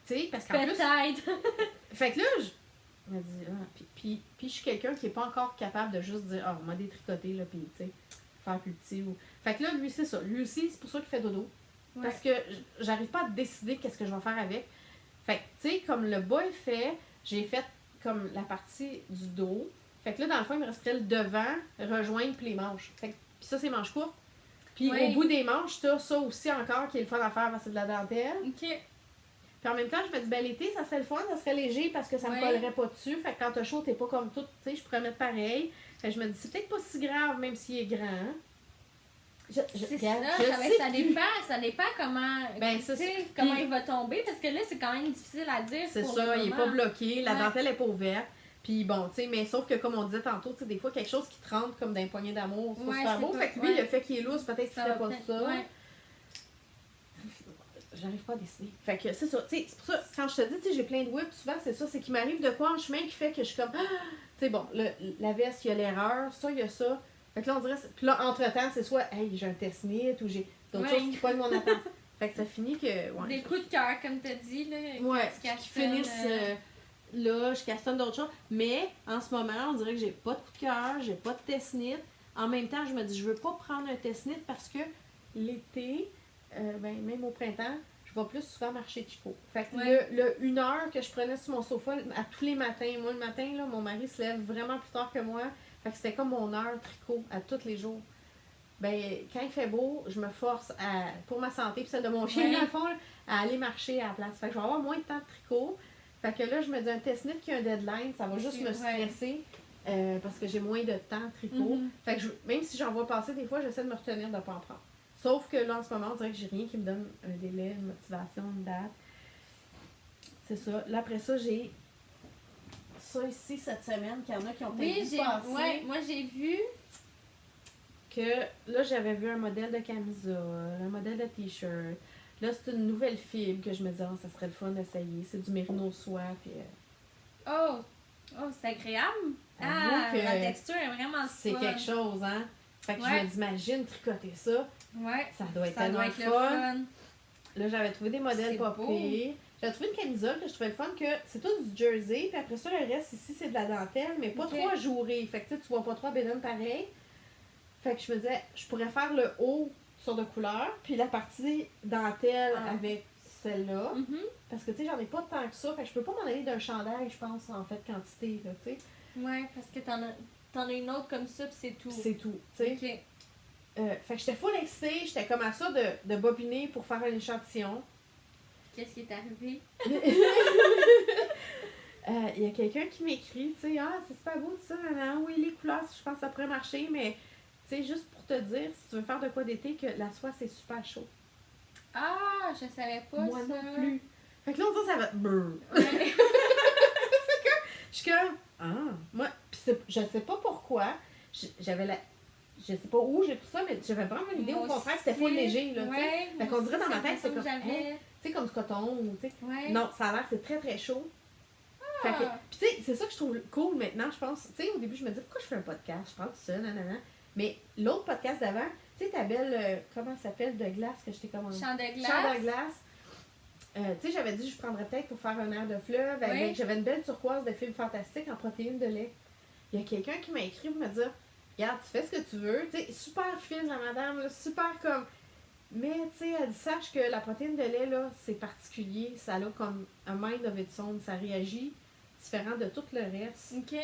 Speaker 1: Tu sais, parce qu'en plus...
Speaker 2: Peut-être.
Speaker 1: Fait que là, je me dis... puis je suis quelqu'un qui est pas encore capable de juste dire, on m'a détricoté, là, puis, tu sais, faire plus petit. Fait que là, lui, c'est ça. Lui aussi, c'est pour ça qu'il fait dodo. Parce que j'arrive pas à décider qu'est-ce que je vais faire avec. Fait que, tu sais, comme le bas est fait, j'ai fait comme la partie du dos. Fait que là, dans le fond, il me resterait le devant, rejoindre, puis les manches. Fait que, puis ça, c'est manches courtes. Puis au bout des manches, t'as ça aussi encore qui est le fun à faire parce que c'est de la dentelle.
Speaker 2: OK.
Speaker 1: Puis en même temps, je me dis, ben l'été, ça serait le fun, ça serait léger parce que ça me collerait pas dessus. Fait que quand t'as chaud, t'es pas comme tout, tu sais, je pourrais mettre pareil. Fait que je me dis, c'est peut-être pas si grave, même s'il est grand.
Speaker 2: Ça dépend comment, comment il va tomber, parce que là, c'est quand même difficile à dire.
Speaker 1: C'est ça, il est pas bloqué, la dentelle est pas ouverte. Puis bon, tu sais, mais sauf que comme on disait tantôt, tu sais, des fois, quelque chose qui te rentre comme d'un poignet d'amour, c'est super beau. Fait que lui, le fait qu'il est lourd, peut-être qu'il ferait pas ça. J'arrive pas à décider. Fait que c'est ça, tu sais, c'est pour ça, quand je te dis, tu sais, j'ai plein de whips, souvent, c'est ça, c'est qu'il m'arrive de quoi en chemin qui fait que je suis comme, tu sais, bon, la veste, il y a l'erreur, ça, il y a ça. Fait que là, on dirait, puis là, entre-temps, c'est soit, hey, j'ai un test-knit ou j'ai d'autres choses qui pognent mon attention. Fait que ça finit que,
Speaker 2: des coups de cœur, comme t'as dit, là.
Speaker 1: Qui finissent là, je castonne d'autres choses. Mais, en ce moment, on dirait que j'ai pas de coup de cœur, j'ai pas de test-knit. En même temps, je me dis, je veux pas prendre un test-knit parce que l'été, même au printemps, je vais plus souvent marcher Chico. Fait que le 1 heure que je prenais sur mon sofa à tous les matins, moi le matin, là, mon mari se lève vraiment plus tard que moi. Fait que c'était comme mon heure tricot à tous les jours. Ben, quand il fait beau, je me force pour ma santé et celle de mon chien, dans le fond, là, à aller marcher à la place. Fait que je vais avoir moins de temps de tricot. Fait que là, je me dis un test-knit qui a un deadline, ça va juste me stresser parce que j'ai moins de temps de tricot. Fait que même si j'en vois passer des fois, j'essaie de me retenir de ne pas en prendre. Sauf que là, en ce moment, on dirait que j'ai rien qui me donne un délai, une motivation, une date. C'est ça. Là, après ça, j'ai ça ici cette semaine, qu'il y en a qui ont peut-être vu passer.
Speaker 2: Moi, j'ai vu
Speaker 1: que là, j'avais vu un modèle de camisole, un modèle de t-shirt. Là, c'est une nouvelle fibre que je me disais, ça serait le fun d'essayer. C'est du mérino soie. Puis,
Speaker 2: oh, c'est agréable. La texture est vraiment
Speaker 1: c'est quelque chose, hein? Fait que je me dis, imagine tricoter ça. Ça doit être tellement
Speaker 2: le
Speaker 1: fun. Là, j'avais trouvé des modèles pas pires. J'avais trouvé une camisole que je trouvais le fun, que c'est tout du jersey, puis après ça, le reste ici, c'est de la dentelle, mais pas trop ajouré. Fait que tu vois pas trop à bédaine pareil. Fait que je me disais, je pourrais faire le haut sur de couleur, puis la partie dentelle avec celle-là. Parce que, tu sais, j'en ai pas tant que ça. Fait que je peux pas m'en aller d'un chandail, je pense, en fait, quantité, là, tu sais.
Speaker 2: Ouais, parce que t'en as une autre comme ça, puis c'est tout.
Speaker 1: Puis c'est tout, tu sais.
Speaker 2: Ok.
Speaker 1: Fait que j'étais full excitée, j'étais comme à ça de bobiner pour faire un échantillon.
Speaker 2: Qu'est-ce qui est arrivé?
Speaker 1: Il y a quelqu'un qui m'écrit, tu sais, ah, c'est super beau tout ça, oui, les couleurs, je pense que ça pourrait marcher, mais, tu sais, juste pour te dire, si tu veux faire de quoi d'été, que la soie, c'est super chaud.
Speaker 2: Ah, je savais pas
Speaker 1: Moi
Speaker 2: ça.
Speaker 1: non plus. Fait que là, on dirait ça va... Brrr.
Speaker 2: Ouais.
Speaker 1: Je suis comme, moi, pis je sais pas pourquoi, j'avais la... Je sais pas où j'ai pris ça, mais j'avais vraiment l'idée au contraire que c'était full léger, là, tu sais. Fait qu'on dirait dans ma tête, c'est comme, tu sais, comme du coton, ou tu sais.
Speaker 2: Ouais.
Speaker 1: Non, ça a l'air que c'est très très chaud. Fait que, pis tu sais, c'est ça que je trouve cool maintenant, je pense. Tu sais, au début, je me disais, pourquoi je fais un podcast? Je prends tout ça, nanana. Mais l'autre podcast d'avant, tu sais, ta belle, comment ça s'appelle, de glace que je t'ai commandé?
Speaker 2: Champ de glace.
Speaker 1: Champ de glace. Tu sais, j'avais dit que je prendrais peut-être pour faire un air de fleuve. Avec, j'avais une belle turquoise de fibres fantastiques en protéines de lait. Il y a quelqu'un qui m'a écrit pour me dire, regarde, tu fais ce que tu veux. Tu sais, super fine la madame, là, super comme... Mais, tu sais, elle dit, sache que la protéine de lait, là, c'est particulier. Ça a comme un mind of its own. Ça réagit différent de tout le reste.
Speaker 2: Ok.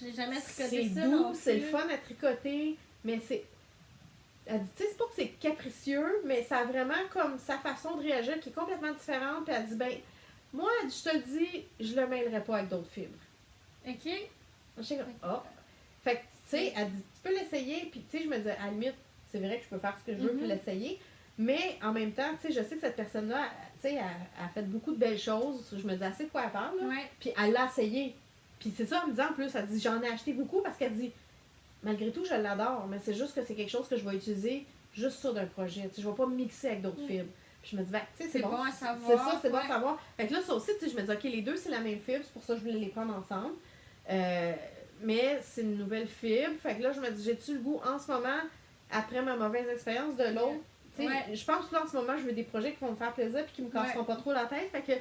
Speaker 2: J'ai jamais tricoté
Speaker 1: C'est
Speaker 2: ça.
Speaker 1: doux, c'est le fun à tricoter, mais c'est... Elle dit, tu sais, c'est pas que c'est capricieux, mais ça a vraiment comme sa façon de réagir qui est complètement différente. Puis elle dit, ben, moi, je te le dis, je le mêlerai pas avec d'autres fibres.
Speaker 2: Ok.
Speaker 1: Je suis comme, Fait que, tu sais, elle dit, tu peux l'essayer, puis tu sais, je me dis, à la limite, c'est vrai que je peux faire ce que je veux puis l'essayer, mais en même temps, tu sais, je sais que cette personne-là, tu sais, elle a fait beaucoup de belles choses. Je me dis, assez de quoi elle parle, là.
Speaker 2: Ouais.
Speaker 1: Puis elle l'a essayé. Puis c'est ça, en me disant en plus, elle dit, j'en ai acheté beaucoup parce qu'elle dit, malgré tout, je l'adore, mais c'est juste que c'est quelque chose que je vais utiliser juste sur d'un projet. Tu sais, je vais pas me mixer avec d'autres fibres. Puis je me dis, ben, tu sais, c'est bon
Speaker 2: à savoir.
Speaker 1: C'est ça, c'est bon à savoir. Fait que là, ça aussi, tu sais, je me dis, ok, les deux, c'est la même fibre, c'est pour ça que je voulais les prendre ensemble. Mais c'est une nouvelle fibre. Fait que là, je me dis, j'ai-tu le goût en ce moment, après ma mauvaise expérience de l'autre? Tu sais, je pense que là, en ce moment, je veux des projets qui vont me faire plaisir et qui me casseront pas trop la tête. Fait que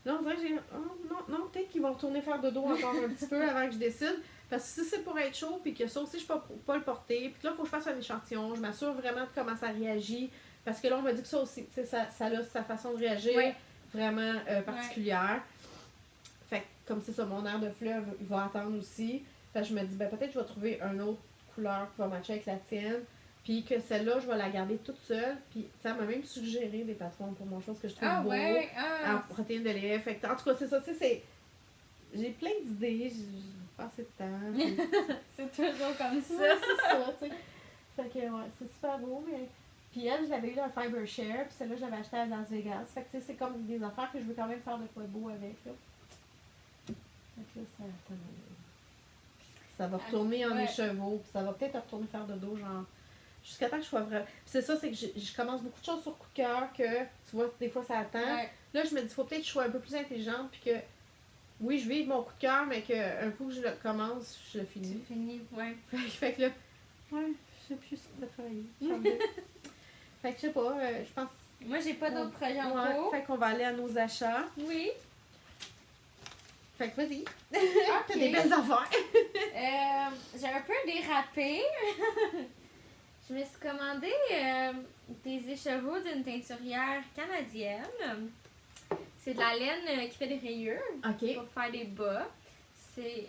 Speaker 1: là, on dirait que j'ai. Oh, non, peut-être qu'ils vont retourner faire dodo encore un petit peu avant que je décide. Parce que si c'est pour être chaud, puis que ça aussi, je peux pas le porter, puis que là, il faut que je fasse un échantillon, je m'assure vraiment de comment ça réagit. Parce que là, on m'a dit que ça aussi, tu sais, ça a sa façon de réagir vraiment particulière. Fait que, comme c'est ça, mon air de fleuve, il va attendre aussi. Fait que je me dis, ben peut-être que je vais trouver une autre couleur qui va matcher avec la tienne. Puis que celle-là, je vais la garder toute seule. Puis ça m'a même suggéré des patrons pour mon chose que je trouve beau. En protéines de lait. Fait que, en tout cas, c'est ça, tu sais, j'ai plein d'idées. J'ai pas assez de temps.
Speaker 2: C'est toujours comme ça.
Speaker 1: C'est ça, tu sais. Fait que, ouais, c'est super beau, mais... Puis elle, je l'avais eu dans le Fiber Share, puis celle-là, je l'avais acheté à Las Vegas. Fait que, tu sais, c'est comme des affaires que je veux quand même faire de quoi beau avec, là. Fait que là, ça va retourner en écheveau, puis ça va peut-être retourner faire de dos, genre... Jusqu'à temps que je sois vraiment... Puis c'est ça, c'est que je commence beaucoup de choses sur coup de cœur, que, tu vois, des fois, ça attend. Là, je me dis, faut peut-être que je sois un peu plus intelligente, puis que... Oui, je vive mon coup de cœur, mais qu'un coup que je le commence, je le finis.
Speaker 2: Tu finis,
Speaker 1: Fait que là... Ouais, je sais plus ce qu'on va travailler. Fait que je sais pas, je pense...
Speaker 2: Moi, j'ai pas d'autres projets en cours.
Speaker 1: Fait qu'on va aller à nos achats.
Speaker 2: Oui.
Speaker 1: Fait que vas-y.
Speaker 2: Okay.
Speaker 1: T'as des belles affaires.
Speaker 2: J'ai un peu dérapé. Je me suis commandé des écheveaux d'une teinturière canadienne. C'est de la laine qui fait des rayures pour faire des bas. C'est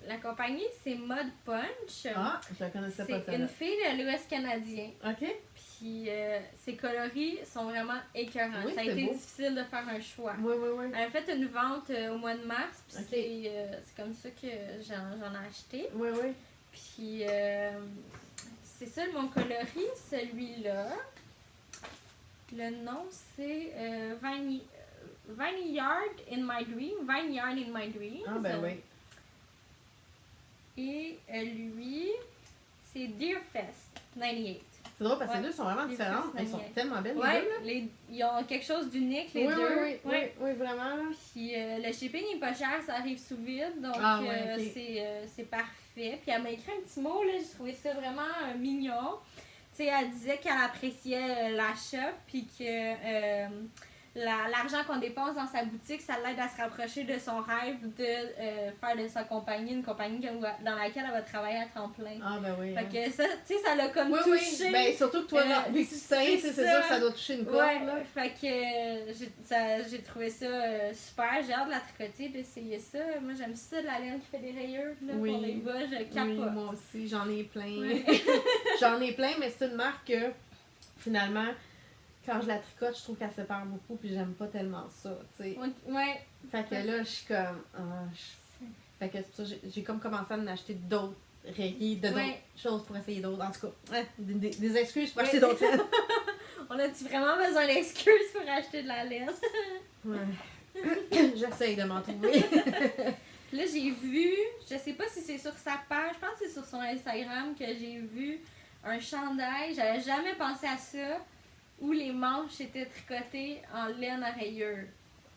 Speaker 2: la compagnie, c'est Mud Punch.
Speaker 1: Ah, je la connaissais pas
Speaker 2: C'est une fille de l'Ouest canadien.
Speaker 1: OK.
Speaker 2: Puis ses coloris sont vraiment écœurants.
Speaker 1: Oui,
Speaker 2: ça a été difficile de faire un choix.
Speaker 1: Oui.
Speaker 2: Elle a fait une vente au mois de mars, puis c'est comme ça que j'en ai acheté.
Speaker 1: Oui.
Speaker 2: Puis c'est ça mon coloris, celui-là. Le nom c'est Vineyard in My Dream.
Speaker 1: Ah ben oui.
Speaker 2: Et lui, c'est Deerfest 98.
Speaker 1: C'est drôle parce que les deux sont vraiment différentes, mais ils sont tellement belles les deux.
Speaker 2: Ils ont quelque chose d'unique les deux.
Speaker 1: Oui, vraiment.
Speaker 2: Puis le shipping est pas cher, ça arrive sous vide, donc c'est parfait. Puis elle m'a écrit un petit mot, là, j'ai trouvé ça vraiment mignon. Tu sais, elle disait qu'elle appréciait l'achat, puis que l'argent qu'on dépense dans sa boutique, ça l'aide à se rapprocher de son rêve de faire de sa compagnie une compagnie dans laquelle elle va travailler à temps plein.
Speaker 1: Ah, ben oui.
Speaker 2: Fait que ça, tu sais, ça l'a comme
Speaker 1: oui,
Speaker 2: touché.
Speaker 1: Oui, ben surtout que toi, vu que tu sais, c'est sûr que ça doit toucher une corde.
Speaker 2: Ouais,
Speaker 1: là.
Speaker 2: fait que j'ai trouvé ça super. J'ai hâte de la tricoter, d'essayer ça. Moi, j'aime ça, de la laine qui fait des rayures là, pour les bas. Je capote.
Speaker 1: Oui, moi aussi, j'en ai plein.
Speaker 2: Ouais.
Speaker 1: J'en ai plein, mais c'est une marque que, finalement, quand je la tricote, je trouve qu'elle sépare beaucoup, puis j'aime pas tellement ça, tu sais.
Speaker 2: Ouais.
Speaker 1: Fait que là, je suis comme... Fait que c'est pour ça que j'ai comme commencé à en acheter d'autres rayés, d'autres choses pour essayer d'autres. En tout cas, des excuses pour acheter d'autres laines.
Speaker 2: On a-tu vraiment besoin d'excuses pour acheter de la laine?
Speaker 1: Ouais. J'essaye de m'en trouver.
Speaker 2: Là, j'ai vu, je sais pas si c'est sur sa page, je pense que c'est sur son Instagram que j'ai vu un chandail. J'avais jamais pensé à ça, où les manches étaient tricotées en laine à rayures.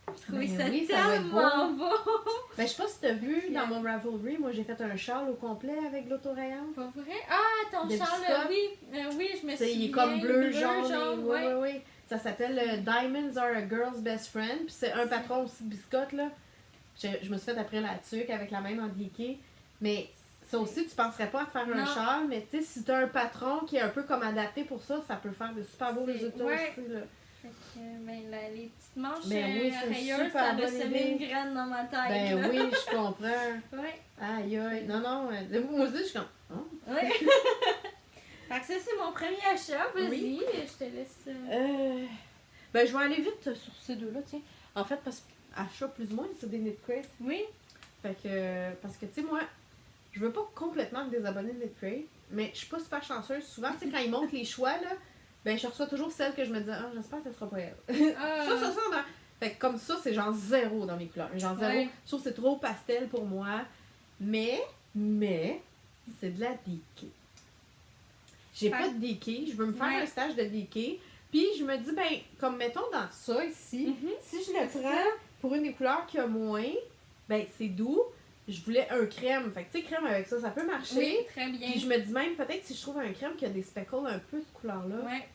Speaker 2: Je trouvais ça tellement beau.
Speaker 1: Ben, je sais pas si t'as vu dans mon Ravelry, moi j'ai fait un châle au complet avec l'autorayant.
Speaker 2: Pas vrai? Ah, ton châle, oui, je me souviens.
Speaker 1: Il est comme bleu, jaune.
Speaker 2: Ouais.
Speaker 1: Oui. Ça s'appelle Diamonds are a girl's best friend. Puis c'est un patron aussi de biscotte, là. Je me suis fait après la tuque avec la même indiquée. Mais ça aussi, tu penserais pas à faire un châle, mais tu sais, si t'as un patron qui est un peu comme adapté pour ça, ça peut faire de super beaux résultats aussi, là.
Speaker 2: Fait que, les petites manches
Speaker 1: rayures,
Speaker 2: ça a semé une graine dans ma tête.
Speaker 1: Ben
Speaker 2: là.
Speaker 1: oui, je comprends.
Speaker 2: Ouais.
Speaker 1: Aïe, aïe. Non, moi aussi, je suis comme... Oh.
Speaker 2: Ouais. Fait que ça, c'est mon premier achat. Vas-y, je te laisse...
Speaker 1: Ben, je vais aller vite sur ces deux-là, tiens. En fait, parce que achat plus ou moins, c'est des knit crates.
Speaker 2: Oui.
Speaker 1: Fait que... Parce que, tu sais, moi, je veux pas complètement me désabonner de knit crate, mais je suis pas super chanceuse. Souvent, tu sais, quand ils montrent les choix, là, ben, je reçois toujours celle que je me dis, j'espère que ça sera pas elle. Ça, ben... Fait que comme ça, c'est genre zéro dans mes couleurs. Genre zéro.
Speaker 2: Ouais.
Speaker 1: Je trouve que c'est trop pastel pour moi. Mais, c'est de la DK. J'ai pas de DK. Je veux me faire un stage de DK. Puis je me dis, ben, comme mettons dans ça ici, si je le prends pour une des couleurs qui a moins, ben, c'est doux. Je voulais un crème. Fait que, tu sais, crème avec ça, ça peut marcher.
Speaker 2: Oui, très bien.
Speaker 1: Puis je me dis même, peut-être si je trouve un crème qui a des speckles un peu de couleur-là.
Speaker 2: Ouais.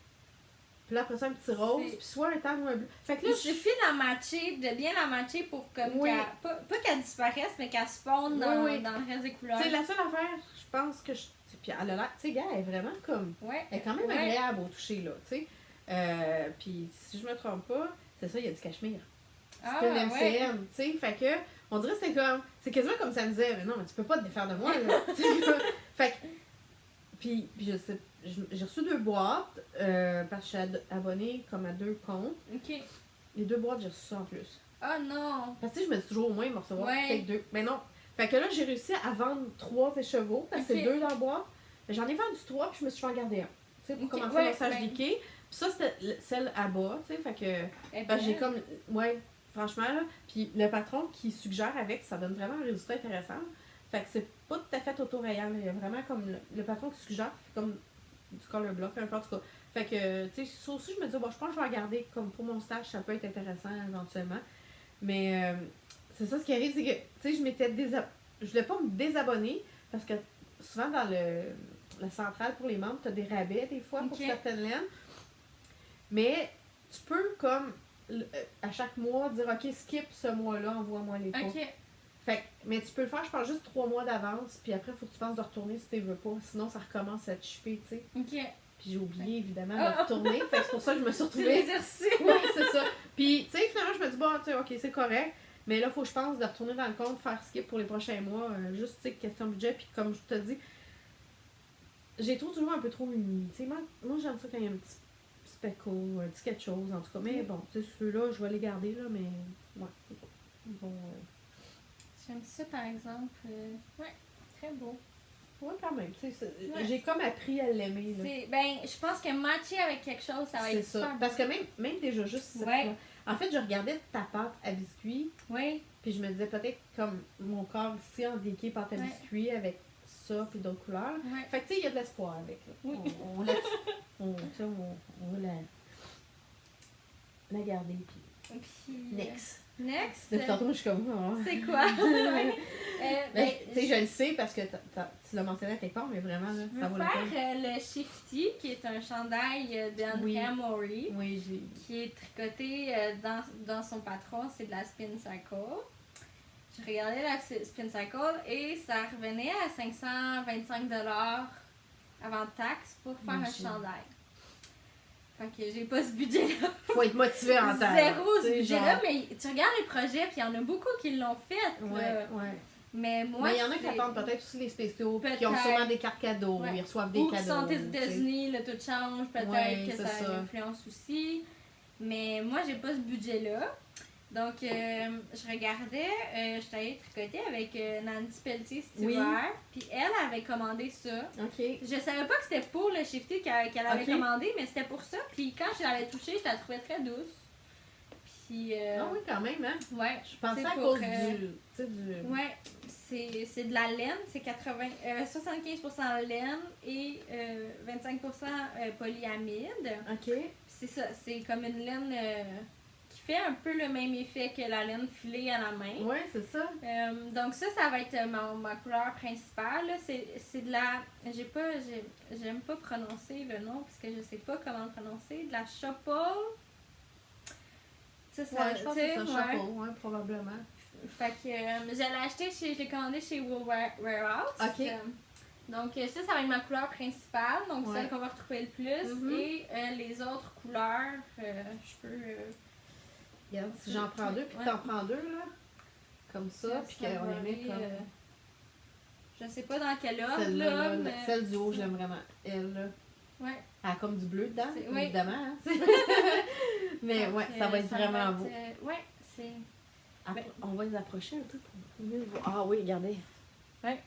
Speaker 1: Puis là, après ça, un petit rose, puis soit un tan ou un bleu. Fait que là,
Speaker 2: il suffit de bien la matcher pour comme pas qu'elle disparaisse, mais qu'elle se fonde dans le reste des couleurs.
Speaker 1: C'est la seule affaire, je pense que puis elle a l'air, tu sais, gars, elle est vraiment comme... Elle est quand même agréable au toucher, là, tu sais. Puis si je me trompe pas, c'est ça, il y a du cachemire. C'est une MCM, tu sais. Fait que, on dirait que c'est comme... C'est quasiment comme ça me disait, mais non, mais tu peux pas te défaire de moi, là. Fait que... Puis je sais... J'ai reçu 2 boîtes, parce que je suis abonnée comme à 2 comptes.
Speaker 2: OK.
Speaker 1: Les 2 boîtes, j'ai reçu ça en plus.
Speaker 2: Oh non!
Speaker 1: Parce que je me dis toujours au moins, il va recevoir peut-être 2. Mais non. Fait que là, j'ai réussi à vendre 3 écheveaux, parce que c'est 2 dans la boîte. J'en ai vendu 3, puis je me suis fait en garder un. Tu sais, pour commencer le message d'Ikea. Puis ça, c'était celle à bas, tu sais, fait que... Parce que j'ai comme... Ouais, franchement, là. Puis le patron qui suggère avec, ça donne vraiment un résultat intéressant. Fait que c'est pas tout à fait auto-rayant. Il y a vraiment comme... Le patron qui suggère, comme... du color block, peu importe quoi. Fait que, tu sais, ça aussi, je me dis, bon, je pense que je vais regarder comme pour mon stage, ça peut être intéressant éventuellement. Mais c'est ça, ce qui arrive, c'est que, tu sais, je voulais pas me désabonner parce que souvent dans la centrale pour les membres, tu as des rabais des fois pour certaines laines. Mais tu peux, comme, à chaque mois, dire, OK, skip ce mois-là, envoie-moi les pots. Fait que, mais tu peux le faire, je pense, juste 3 mois d'avance, puis après, il faut que tu penses de retourner si tu veux pas. Sinon, ça recommence à te chipper, tu sais. Puis j'ai oublié, évidemment, de retourner. Fait que c'est pour ça que je me suis retrouvée.
Speaker 2: L'exercice!
Speaker 1: Ouais, c'est ça. Puis, tu sais, finalement, je me dis, bon, tu sais, OK, c'est correct. Mais là, il faut que je pense de retourner dans le compte, faire skip pour les prochains mois. Juste, tu sais, question budget. Puis, comme je te dis, j'ai toujours un peu trop uni. Tu sais, moi, j'aime ça quand il y a un petit speckle, un petit quelque chose, en tout cas. Mais bon, tu sais, ceux-là, je vais les garder, là, mais ouais, c'est ça. Bon,
Speaker 2: j'aime ça, par exemple. Ouais, très beau.
Speaker 1: Ouais, quand même. J'ai comme appris à l'aimer.
Speaker 2: Ben, je pense que matcher avec quelque chose, ça va être super
Speaker 1: bon. Parce que même déjà juste en fait, je regardais ta pâte à biscuits.
Speaker 2: Oui.
Speaker 1: Puis je me disais peut-être comme mon corps ici en déqué pâte à biscuits avec ça puis d'autres couleurs.
Speaker 2: Ouais.
Speaker 1: Fait que tu sais, il y a de l'espoir avec. Là. Oui. On va la garder. Puis next.
Speaker 2: Next.
Speaker 1: Depuis tantôt, moi, je suis comme... Oh.
Speaker 2: C'est quoi?
Speaker 1: Ben, tu sais, je le sais parce que tu l'as mentionné à quelque part, mais vraiment, là,
Speaker 2: Je
Speaker 1: ça
Speaker 2: veux
Speaker 1: vaut la peine.
Speaker 2: faire le Shifty, qui est un chandail d'Andrea Mori,
Speaker 1: Oui, j'ai...
Speaker 2: qui est tricoté dans son patron, c'est de la Spin Cycle. Je regardais la Spin Cycle et ça revenait à 525$ avant taxe pour faire un chandail. Fait que j'ai pas ce budget-là.
Speaker 1: Faut être motivé en temps.
Speaker 2: Zéro ce
Speaker 1: budget
Speaker 2: budget-là, mais tu regardes les projets, puis il y en a beaucoup qui l'ont fait.
Speaker 1: Ouais.
Speaker 2: Mais moi,
Speaker 1: mais il y en a qui attendent peut-être aussi les spéciaux, puis qui ont
Speaker 2: Peut-être.
Speaker 1: sûrement des cartes cadeaux, ils reçoivent des
Speaker 2: ou
Speaker 1: cadeaux.
Speaker 2: qui sont aux États-Unis, le taux de change, peut-être
Speaker 1: Ouais,
Speaker 2: que
Speaker 1: c'est
Speaker 2: ça
Speaker 1: ça.
Speaker 2: influence aussi. Mais moi, j'ai pas ce budget-là. Donc, je regardais, j'étais allée tricoter avec Nancy Pelletier cet hiver, puis elle avait commandé ça.
Speaker 1: OK.
Speaker 2: Je savais pas que c'était pour le Shifty qu'elle avait commandé, mais c'était pour ça. Puis quand je l'avais touchée, je la trouvais très douce. Puis...
Speaker 1: Ah oui, quand même, hein?
Speaker 2: Ouais.
Speaker 1: Je pensais à
Speaker 2: pour,
Speaker 1: cause du...
Speaker 2: Ouais, c'est de la laine, c'est 75% laine et 25% polyamide.
Speaker 1: OK.
Speaker 2: C'est ça, c'est comme une laine qui fait un peu le même effet que la laine filée à la main.
Speaker 1: Ouais, c'est ça.
Speaker 2: Donc ça va être ma couleur principale. C'est de la... J'aime pas prononcer le nom parce que je sais pas comment le prononcer. De la Chopol.
Speaker 1: Ouais, je pense que c'est ça, chapeau, ouais, probablement.
Speaker 2: Fait que je l'ai acheté je l'ai commandé chez Wool Warehouse.
Speaker 1: OK.
Speaker 2: Donc ça va être ma couleur principale, donc celle qu'on va retrouver le plus.
Speaker 1: Mm-hmm.
Speaker 2: Et les autres couleurs, je peux...
Speaker 1: Regarde, si j'en prends deux, puis t'en prends deux, là, comme ça, puis qu'on les met comme...
Speaker 2: je sais pas dans quel ordre,
Speaker 1: Celle-là,
Speaker 2: mais...
Speaker 1: celle du haut, j'aime vraiment. Elle, là.
Speaker 2: Ouais.
Speaker 1: Elle a comme du bleu dedans,
Speaker 2: Oui.
Speaker 1: évidemment. Hein? Mais ouais, ça va être vraiment beau.
Speaker 2: Ouais, c'est...
Speaker 1: On va les approcher un peu pour mieux voir. Ah oui, regardez.
Speaker 2: Ouais.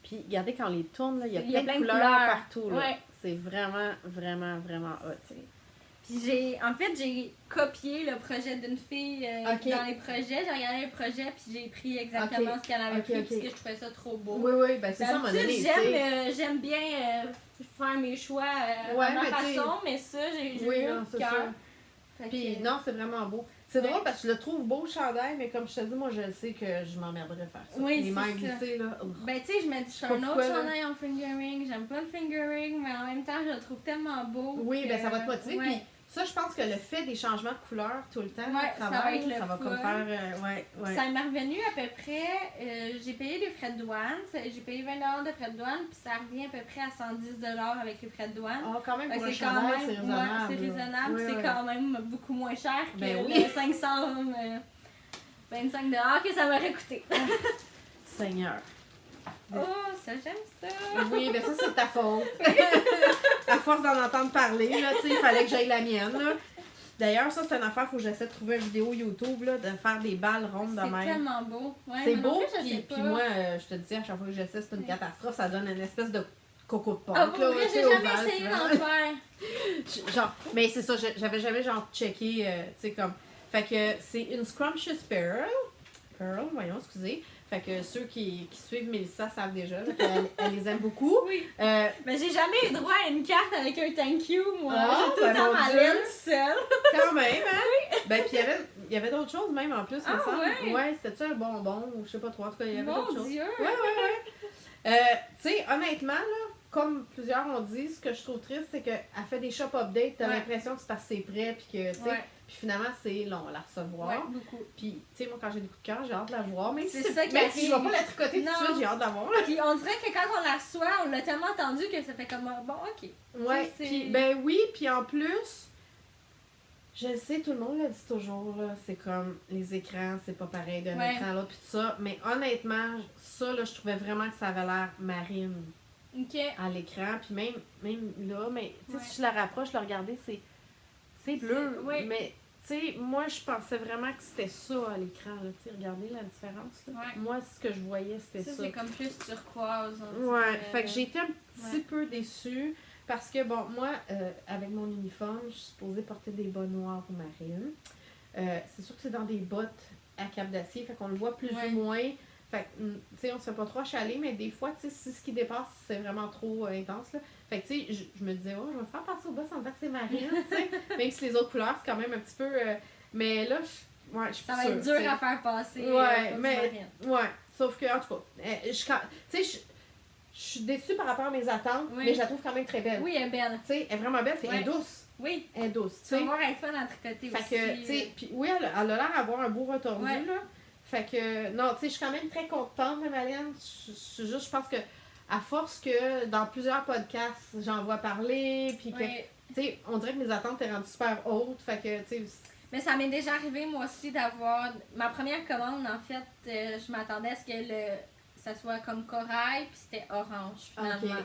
Speaker 1: Puis regardez quand on les tourne, là, il y a plein de
Speaker 2: couleurs
Speaker 1: partout. Là.
Speaker 2: Ouais.
Speaker 1: C'est vraiment, vraiment, vraiment hot.
Speaker 2: Puis j'ai copié le projet d'une fille dans les projets. J'ai regardé les projets puis j'ai pris exactement ce qu'elle avait pris parce que je trouvais ça trop beau.
Speaker 1: Oui, ben c'est ça, mon ami.
Speaker 2: J'aime bien faire mes choix à ma façon, mais ça, j'ai eu le cœur.
Speaker 1: Puis non, c'est vraiment beau. C'est drôle parce que je le trouve beau le chandail, mais comme je te dis, moi je sais que je m'emmerderais à faire ça.
Speaker 2: Oui,
Speaker 1: les mains glissées, là.
Speaker 2: Ben tu sais, je me dis, c'est un autre chandail en fingering. J'aime pas le fingering, mais en même temps, je le trouve tellement beau.
Speaker 1: Oui, ben ça va te motiver. Puis ça, je pense que le fait des changements de couleur tout le temps,
Speaker 2: ça va être
Speaker 1: ça va comme faire...
Speaker 2: Ça m'est revenu à peu près... j'ai payé les frais de douane. J'ai payé 20$ de frais de douane, puis ça revient à peu près à 100$ avec les frais de douane.
Speaker 1: Ah, quand même, pour un
Speaker 2: c'est
Speaker 1: chandail, c'est raisonnable.
Speaker 2: C'est raisonnable, c'est quand même beaucoup moins cher que
Speaker 1: les
Speaker 2: 525$ que ça m'aurait coûté.
Speaker 1: Seigneur.
Speaker 2: Oh, ça, j'aime ça!
Speaker 1: Oui, ben ça, c'est ta faute. À force d'en entendre parler, là, tu sais, il fallait que j'aille la mienne, là. D'ailleurs, ça, c'est une affaire, il faut que j'essaie de trouver une vidéo YouTube, là, de faire des balles rondes de même.
Speaker 2: C'est tellement beau. Ouais,
Speaker 1: c'est beau,
Speaker 2: puis
Speaker 1: moi, je te dis, à chaque fois que j'essaie, c'est une catastrophe. Ça donne une espèce de coco de porc.
Speaker 2: Ah, pour vrai, j'ai jamais essayé d'en faire.
Speaker 1: Genre, mais c'est ça, j'avais jamais, genre, checké, tu sais, comme... Fait que c'est une Scrumptious Pearl, voyons, excusez. Fait que ceux qui suivent Mélissa savent déjà qu'elle les aime beaucoup.
Speaker 2: Oui.
Speaker 1: Mais
Speaker 2: j'ai jamais eu droit à une carte avec un thank you, moi. J'ai tout le
Speaker 1: ben
Speaker 2: temps ma laine seule.
Speaker 1: Quand même, hein? Oui. Ben, puis il y avait d'autres choses même en plus, me semble.
Speaker 2: Ouais?
Speaker 1: Ouais, c'était-tu un bonbon ou je sais pas trop. En tout cas, il y avait d'autres choses.
Speaker 2: Dieu!
Speaker 1: Ouais. Tu sais, honnêtement, là, comme plusieurs ont dit, ce que je trouve triste, c'est qu'elle fait des shop updates, t'as l'impression que c'est parce que c'est prêt, puis que, tu sais, puis finalement, c'est long à la recevoir.
Speaker 2: Ouais, beaucoup.
Speaker 1: Puis, tu sais, moi, quand j'ai des coups de cœur, j'ai hâte de la voir. Même
Speaker 2: c'est
Speaker 1: si,
Speaker 2: ça qui
Speaker 1: même si je vais pas la tricoter tout de suite, j'ai hâte de la voir.
Speaker 2: Puis on dirait que quand on la reçoit, on l'a tellement entendu que ça fait comme, bon, ok.
Speaker 1: Ouais, puis, ben oui, puis en plus, je sais, tout le monde le dit toujours, là, c'est comme les écrans, c'est pas pareil d'un écran à l'autre, puis tout ça. Mais honnêtement, ça, là, je trouvais vraiment que ça avait l'air marine. À l'écran, puis même là, mais tu sais, si je la rapproche, je la regardais, c'est bleu, mais tu sais, moi je pensais vraiment que c'était ça à l'écran, là, tu sais, regardez la différence, là. Moi, ce que je voyais, c'était ça.
Speaker 2: C'est comme plus turquoise.
Speaker 1: Fait que j'ai été un petit peu déçue, parce que bon, moi, avec mon uniforme, je suis supposée porter des bas noirs ou marines. C'est sûr que c'est dans des bottes à cap d'acier, fait qu'on le voit plus ou moins. Fait que, tu sais, on se fait pas trop achaler, mais des fois, tu sais, si ce qui dépasse, c'est vraiment trop intense, là. Fait que, tu sais, je me disais, je vais me faire passer au bas sans dire que c'est marine, tu sais. Même si les autres couleurs, c'est quand même un petit peu... mais là, Ouais, je suis
Speaker 2: Ça va
Speaker 1: sûre,
Speaker 2: être dur
Speaker 1: t'sais.
Speaker 2: à faire passer.
Speaker 1: Ouais,
Speaker 2: pour
Speaker 1: mais.
Speaker 2: Marianne.
Speaker 1: Ouais, sauf que, en tout cas, tu sais, je suis déçue par rapport à mes attentes,
Speaker 2: Oui.
Speaker 1: mais je la trouve quand même très belle.
Speaker 2: Oui, elle est belle.
Speaker 1: Tu sais, elle est vraiment belle, elle est
Speaker 2: Ouais.
Speaker 1: douce.
Speaker 2: Oui.
Speaker 1: Elle est douce, tu
Speaker 2: Tu vas
Speaker 1: sais.
Speaker 2: voir, elle est fun à tricoter
Speaker 1: Fait
Speaker 2: aussi.
Speaker 1: que, tu sais, puis oui, elle a l'air d'avoir un beau retordu,
Speaker 2: Ouais.
Speaker 1: là. Fait que, non, tu sais, je suis quand même très contente de Marianne. Je pense que, à force que dans plusieurs podcasts, j'en vois parler, puis que,
Speaker 2: Ouais.
Speaker 1: tu sais, on dirait que mes attentes étaient rendues super hautes. Fait que, tu sais,
Speaker 2: Mais ça m'est déjà arrivé, moi aussi, d'avoir. Ma première commande, en fait, je m'attendais à ce que ça soit comme corail, puis c'était orange, finalement.
Speaker 1: Ok.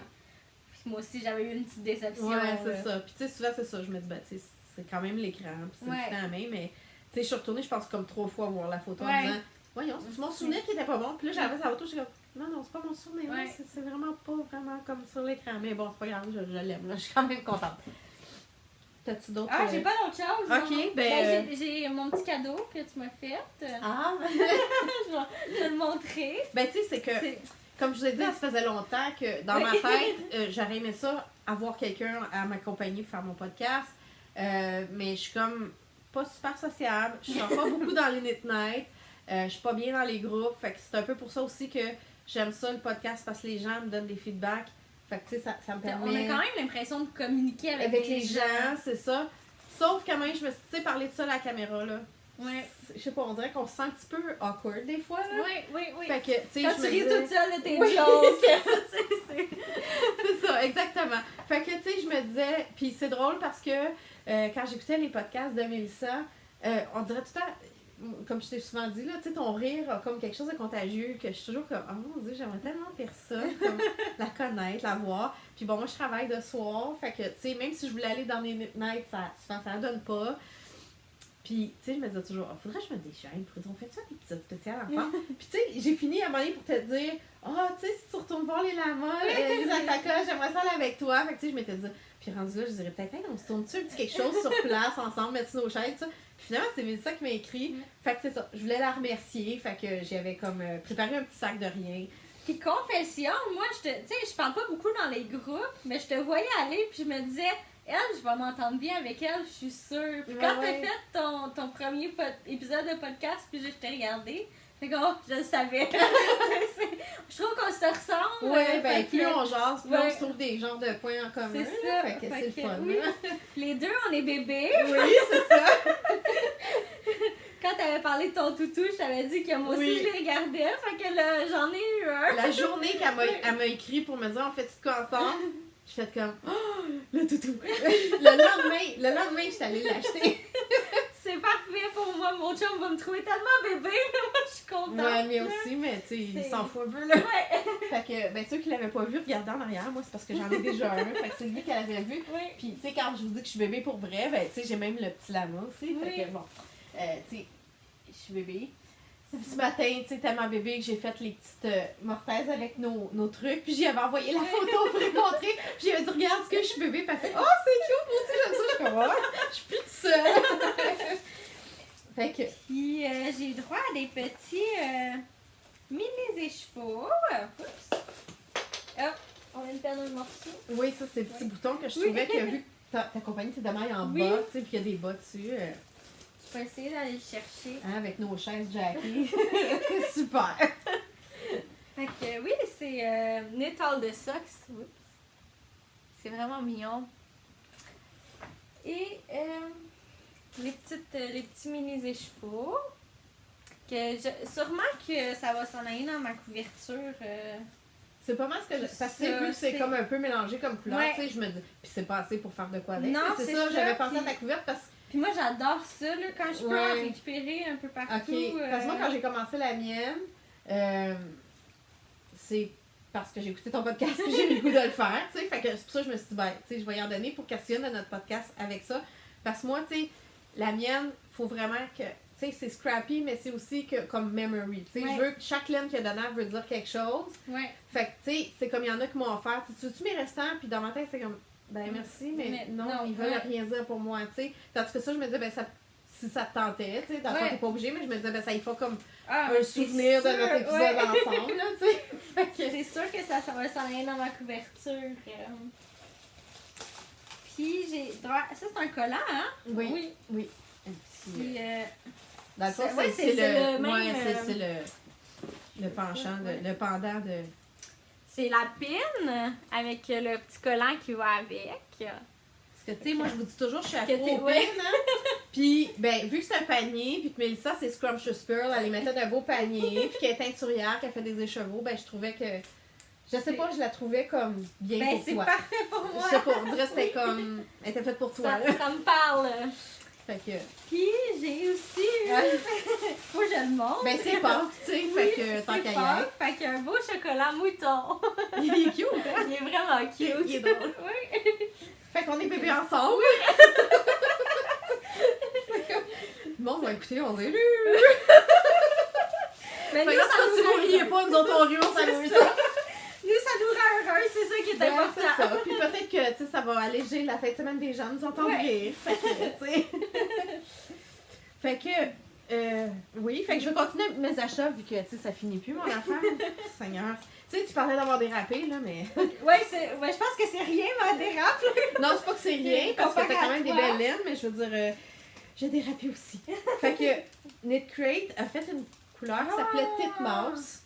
Speaker 2: Puis moi aussi, j'avais eu une petite déception.
Speaker 1: ouais, c'est ça. Puis, tu sais, souvent, c'est ça. Je me dis, ben, tu sais, c'est quand même l'écran, puis c'est
Speaker 2: Ouais.
Speaker 1: le temps à la main, mais, tu sais, je suis retournée, je pense, comme 3 fois voir la photo en
Speaker 2: Ouais.
Speaker 1: disant, voyons, c'est mon souvenir qui était pas bon. Puis là, j'avais sa photo, je suis comme, non, c'est pas mon souvenir,
Speaker 2: Ouais.
Speaker 1: c'est vraiment pas vraiment comme sur l'écran. Mais bon, c'est pas grave, je l'aime, là. Je suis quand même contente. T'as-tu d'autres?
Speaker 2: Ah, j'ai pas d'autre chose.
Speaker 1: Ok,
Speaker 2: non.
Speaker 1: ben,
Speaker 2: j'ai mon petit cadeau que tu m'as fait.
Speaker 1: Ah!
Speaker 2: Je vais le montrer.
Speaker 1: Ben, tu sais, c'est que,
Speaker 2: C'est-
Speaker 1: comme je vous ai dit, ça faisait longtemps que dans ma tête, j'aurais aimé ça, avoir quelqu'un à m'accompagner pour faire mon podcast. Mais je suis comme pas super sociable. Je sors pas beaucoup dans les knit nights. Je suis pas bien dans les groupes. Fait que c'est un peu pour ça aussi que j'aime ça, le podcast, parce que les gens me donnent des feedbacks. Fait que, tu sais, ça me permet.
Speaker 2: On a quand même l'impression de communiquer avec
Speaker 1: les gens, c'est ça. Sauf quand même, je me suis, tu sais, parler de ça à la caméra, là.
Speaker 2: Ouais.
Speaker 1: Je sais pas, on dirait qu'on se sent un petit peu awkward des fois, là.
Speaker 2: Oui.
Speaker 1: Fait que, tu sais,
Speaker 2: Quand
Speaker 1: je
Speaker 2: tu
Speaker 1: me
Speaker 2: ris
Speaker 1: disais-
Speaker 2: toute seule de tes
Speaker 1: Oui.
Speaker 2: jokes.
Speaker 1: C'est ça, exactement. Fait que, tu sais, je me disais, puis c'est drôle parce que quand j'écoutais les podcasts de Mélissa, on dirait tout le temps, comme je t'ai souvent dit, là, tu sais, ton rire a comme quelque chose de contagieux, que je suis toujours comme, oh mon Dieu, j'aimerais tellement personne, comme la connaître, la voir. Puis bon, moi, je travaille de soir, fait que, tu sais, même si je voulais aller dans les nights, souvent, ça donne pas. Puis, tu sais, je me disais toujours, oh, faudrait que je me déchaîne, on fait ça des petites spéciales enfants. Puis, tu sais, j'ai fini à un moment donné pour te dire, tu sais, si tu retournes voir les lamas, les alpacas, j'aimerais ça aller avec toi. Fait que, tu sais, je m'étais dit, puis rendu là, je dirais peut-être, hey, on se tourne-tu un petit quelque chose sur place ensemble, mettre sur nos chaises, ça. Puis finalement, c'est Mélissa qui m'a écrit. Fait que c'est ça, je voulais la remercier, fait que j'avais comme préparé un petit sac de rien.
Speaker 2: Puis confession, moi, tu sais, je parle pas beaucoup dans les groupes, mais je te voyais aller, puis je me disais, elle, je vais m'entendre bien avec elle, je suis sûre. Puis quand t'as fait ton premier épisode de podcast, puis je t'ai regardé, fait que, je le savais. Je trouve qu'on se ressemble.
Speaker 1: Ouais, ben
Speaker 2: fait
Speaker 1: plus
Speaker 2: que-
Speaker 1: on jase, plus on se trouve des genres de points en commun.
Speaker 2: C'est
Speaker 1: là.
Speaker 2: ça.
Speaker 1: Fait que c'est le fun.
Speaker 2: oui.
Speaker 1: hein.
Speaker 2: Les deux, on est bébés.
Speaker 1: Oui, c'est ça.
Speaker 2: Quand t'avais parlé de ton toutou, je t'avais dit que moi aussi
Speaker 1: Oui.
Speaker 2: je les regardais, fait que là, j'en ai eu un.
Speaker 1: La journée elle m'a écrit pour me dire on fait tout quoi ensemble, je fais comme oh, le toutou. le lendemain, je suis allée l'acheter.
Speaker 2: C'est parfait pour moi, mon chum va me trouver tellement bébé, mais moi je suis contente.
Speaker 1: Ouais, mais aussi, mais tu sais, il
Speaker 2: C'est-
Speaker 1: s'en fout un peu là.
Speaker 2: Ouais.
Speaker 1: Fait que, ben ceux qui l'avaient pas vu, regardez en arrière, moi c'est parce que j'en ai déjà un. Fait que c'est lui qu'elle avait vu.
Speaker 2: Oui.
Speaker 1: Puis tu sais, quand je vous dis que je suis bébé pour vrai, ben tu sais, j'ai même le petit lama aussi. Fait
Speaker 2: Oui.
Speaker 1: que bon, tu sais, je suis bébé. Ce matin, tu sais, tellement bébé que j'ai fait les petites mortaises avec nos trucs. Puis j'y avais envoyé la photo pour lui montrer. Puis j'ai dit, regarde ce que je suis bébé. Puis elle fait, oh, c'est cute, moi aussi j'aime ça. Je suis comme, oh, je suis plus toute seule. Fait que,
Speaker 2: Puis j'ai droit à des petits mini écheveaux. Oups. Hop, on vient de perdre un morceau.
Speaker 1: oui, ça, c'est le petit bouton que je
Speaker 2: Oui.
Speaker 1: trouvais que vu que ta compagnie, c'est de maille en
Speaker 2: Oui.
Speaker 1: bas, tu sais, puis qu'il y a des bas dessus.
Speaker 2: Je vais essayer d'aller le chercher.
Speaker 1: Hein, avec nos chaises jackées. C'est super.
Speaker 2: Fait que oui, c'est Knit All the Socks. Oups. C'est vraiment mignon. Et les petits mini écheveaux. Sûrement que ça va s'en aller dans ma couverture.
Speaker 1: C'est pas mal ce que je. Parce que
Speaker 2: Ça,
Speaker 1: vu que c'est
Speaker 2: c'est-
Speaker 1: comme un peu mélangé comme couleur,
Speaker 2: Ouais.
Speaker 1: tu sais, je me dis. Puis c'est pas assez pour faire de quoi avec.
Speaker 2: Non,
Speaker 1: c'est
Speaker 2: c'est
Speaker 1: ça,
Speaker 2: ça,
Speaker 1: j'avais pensé à
Speaker 2: puis-
Speaker 1: ta couverte parce que.
Speaker 2: Puis moi, j'adore ça, là, quand je peux en
Speaker 1: Ouais.
Speaker 2: récupérer un peu partout.
Speaker 1: Ok. Parce que moi, quand j'ai commencé la mienne, c'est parce que j'ai écouté ton podcast et j'ai eu le goût de le faire, tu sais. Fait que c'est pour ça que je me suis dit, ben, tu sais, je vais y en donner pour qu'elle de notre podcast avec ça. Parce que moi, tu sais, la mienne, faut vraiment que. Tu sais, c'est scrappy, mais c'est aussi que, comme memory. Tu sais,
Speaker 2: Ouais.
Speaker 1: je veux que chaque laine qu'il y a dedans veut dire quelque chose.
Speaker 2: Ouais.
Speaker 1: Fait que, tu sais, c'est comme il y en a qui m'ont offert. Tu veux-tu mes restants? Puis dans ma tête, c'est comme, ben merci, mais non, ils veulent
Speaker 2: ouais.
Speaker 1: rien dire pour moi, tu sais. Tandis que ça, je me disais, ben ça, si ça te tentait, tu sais, dans le fond,
Speaker 2: Ouais.
Speaker 1: t'es pas obligé, mais je me disais, ben ça, il faut comme
Speaker 2: Ah,
Speaker 1: un
Speaker 2: c'est
Speaker 1: souvenir de
Speaker 2: sûr,
Speaker 1: notre épisode
Speaker 2: ouais.
Speaker 1: ensemble, là, tu sais. Fait que,
Speaker 2: C'est sûr que ça va s'en aller dans ma couverture. Puis j'ai droit. Ça, c'est un collant, hein?
Speaker 1: oui, oui. Un petit.
Speaker 2: Puis
Speaker 1: Dans le fond,
Speaker 2: Ouais, c'est le même,
Speaker 1: Ouais, c'est le penchant, le pendant de...
Speaker 2: C'est la pine avec le petit collant qui va avec.
Speaker 1: Parce que, tu sais, moi, je vous dis toujours, je suis accro
Speaker 2: Que t'es-
Speaker 1: aux pines, hein. Puis, ben, vu que c'est un panier, puis que Mélissa, c'est Scrumptious Pearl, elle les mettait d'un beau panier, puis qu'elle est teinturière, qu'elle fait des écheveaux, ben, je trouvais que... Je sais pas, je la trouvais comme bien
Speaker 2: Ben,
Speaker 1: pour
Speaker 2: c'est
Speaker 1: toi.
Speaker 2: parfait pour moi.
Speaker 1: Je sais pas, on dirait que c'était comme... Elle était faite pour toi,
Speaker 2: Ça,
Speaker 1: là.
Speaker 2: ça me parle.
Speaker 1: Fait que...
Speaker 2: Puis, j'ai aussi faut que je le montre.
Speaker 1: Ben, c'est pas, tu sais, fait que tant qu'à y être.
Speaker 2: Fait qu'un beau chocolat mouton.
Speaker 1: Il est cute, hein?
Speaker 2: Il est vraiment cute.
Speaker 1: Il est drôle.
Speaker 2: Oui.
Speaker 1: Fait qu'on est bébés ensemble. Bon, ben écoutez, on est lus.
Speaker 2: Mais
Speaker 1: Fait
Speaker 2: nous,
Speaker 1: que
Speaker 2: ça
Speaker 1: si
Speaker 2: nous
Speaker 1: vous riez pas, nous autres on rit, on s'amuse.
Speaker 2: Nous, ça nous rend heureux, c'est ça qui est
Speaker 1: Ben,
Speaker 2: important.
Speaker 1: c'est ça. Puis peut-être que, tu sais, ça va alléger la fin de semaine des gens, nous entendre rire. Fait que, tu sais. Fait que, oui, fait que je vais continuer mes achats vu que, tu sais, ça finit plus, mon affaire. Seigneur. Tu sais, tu parlais d'avoir dérapé, là, mais...
Speaker 2: Ouais, je pense que c'est rien, ma dérape.
Speaker 1: Non, c'est pas que c'est rien, parce que t'as quand même des
Speaker 2: Comparé à
Speaker 1: belles laines, mais je veux dire, j'ai dérapé aussi. Fait que Knit Crate a fait une couleur qui s'appelait Titmouse.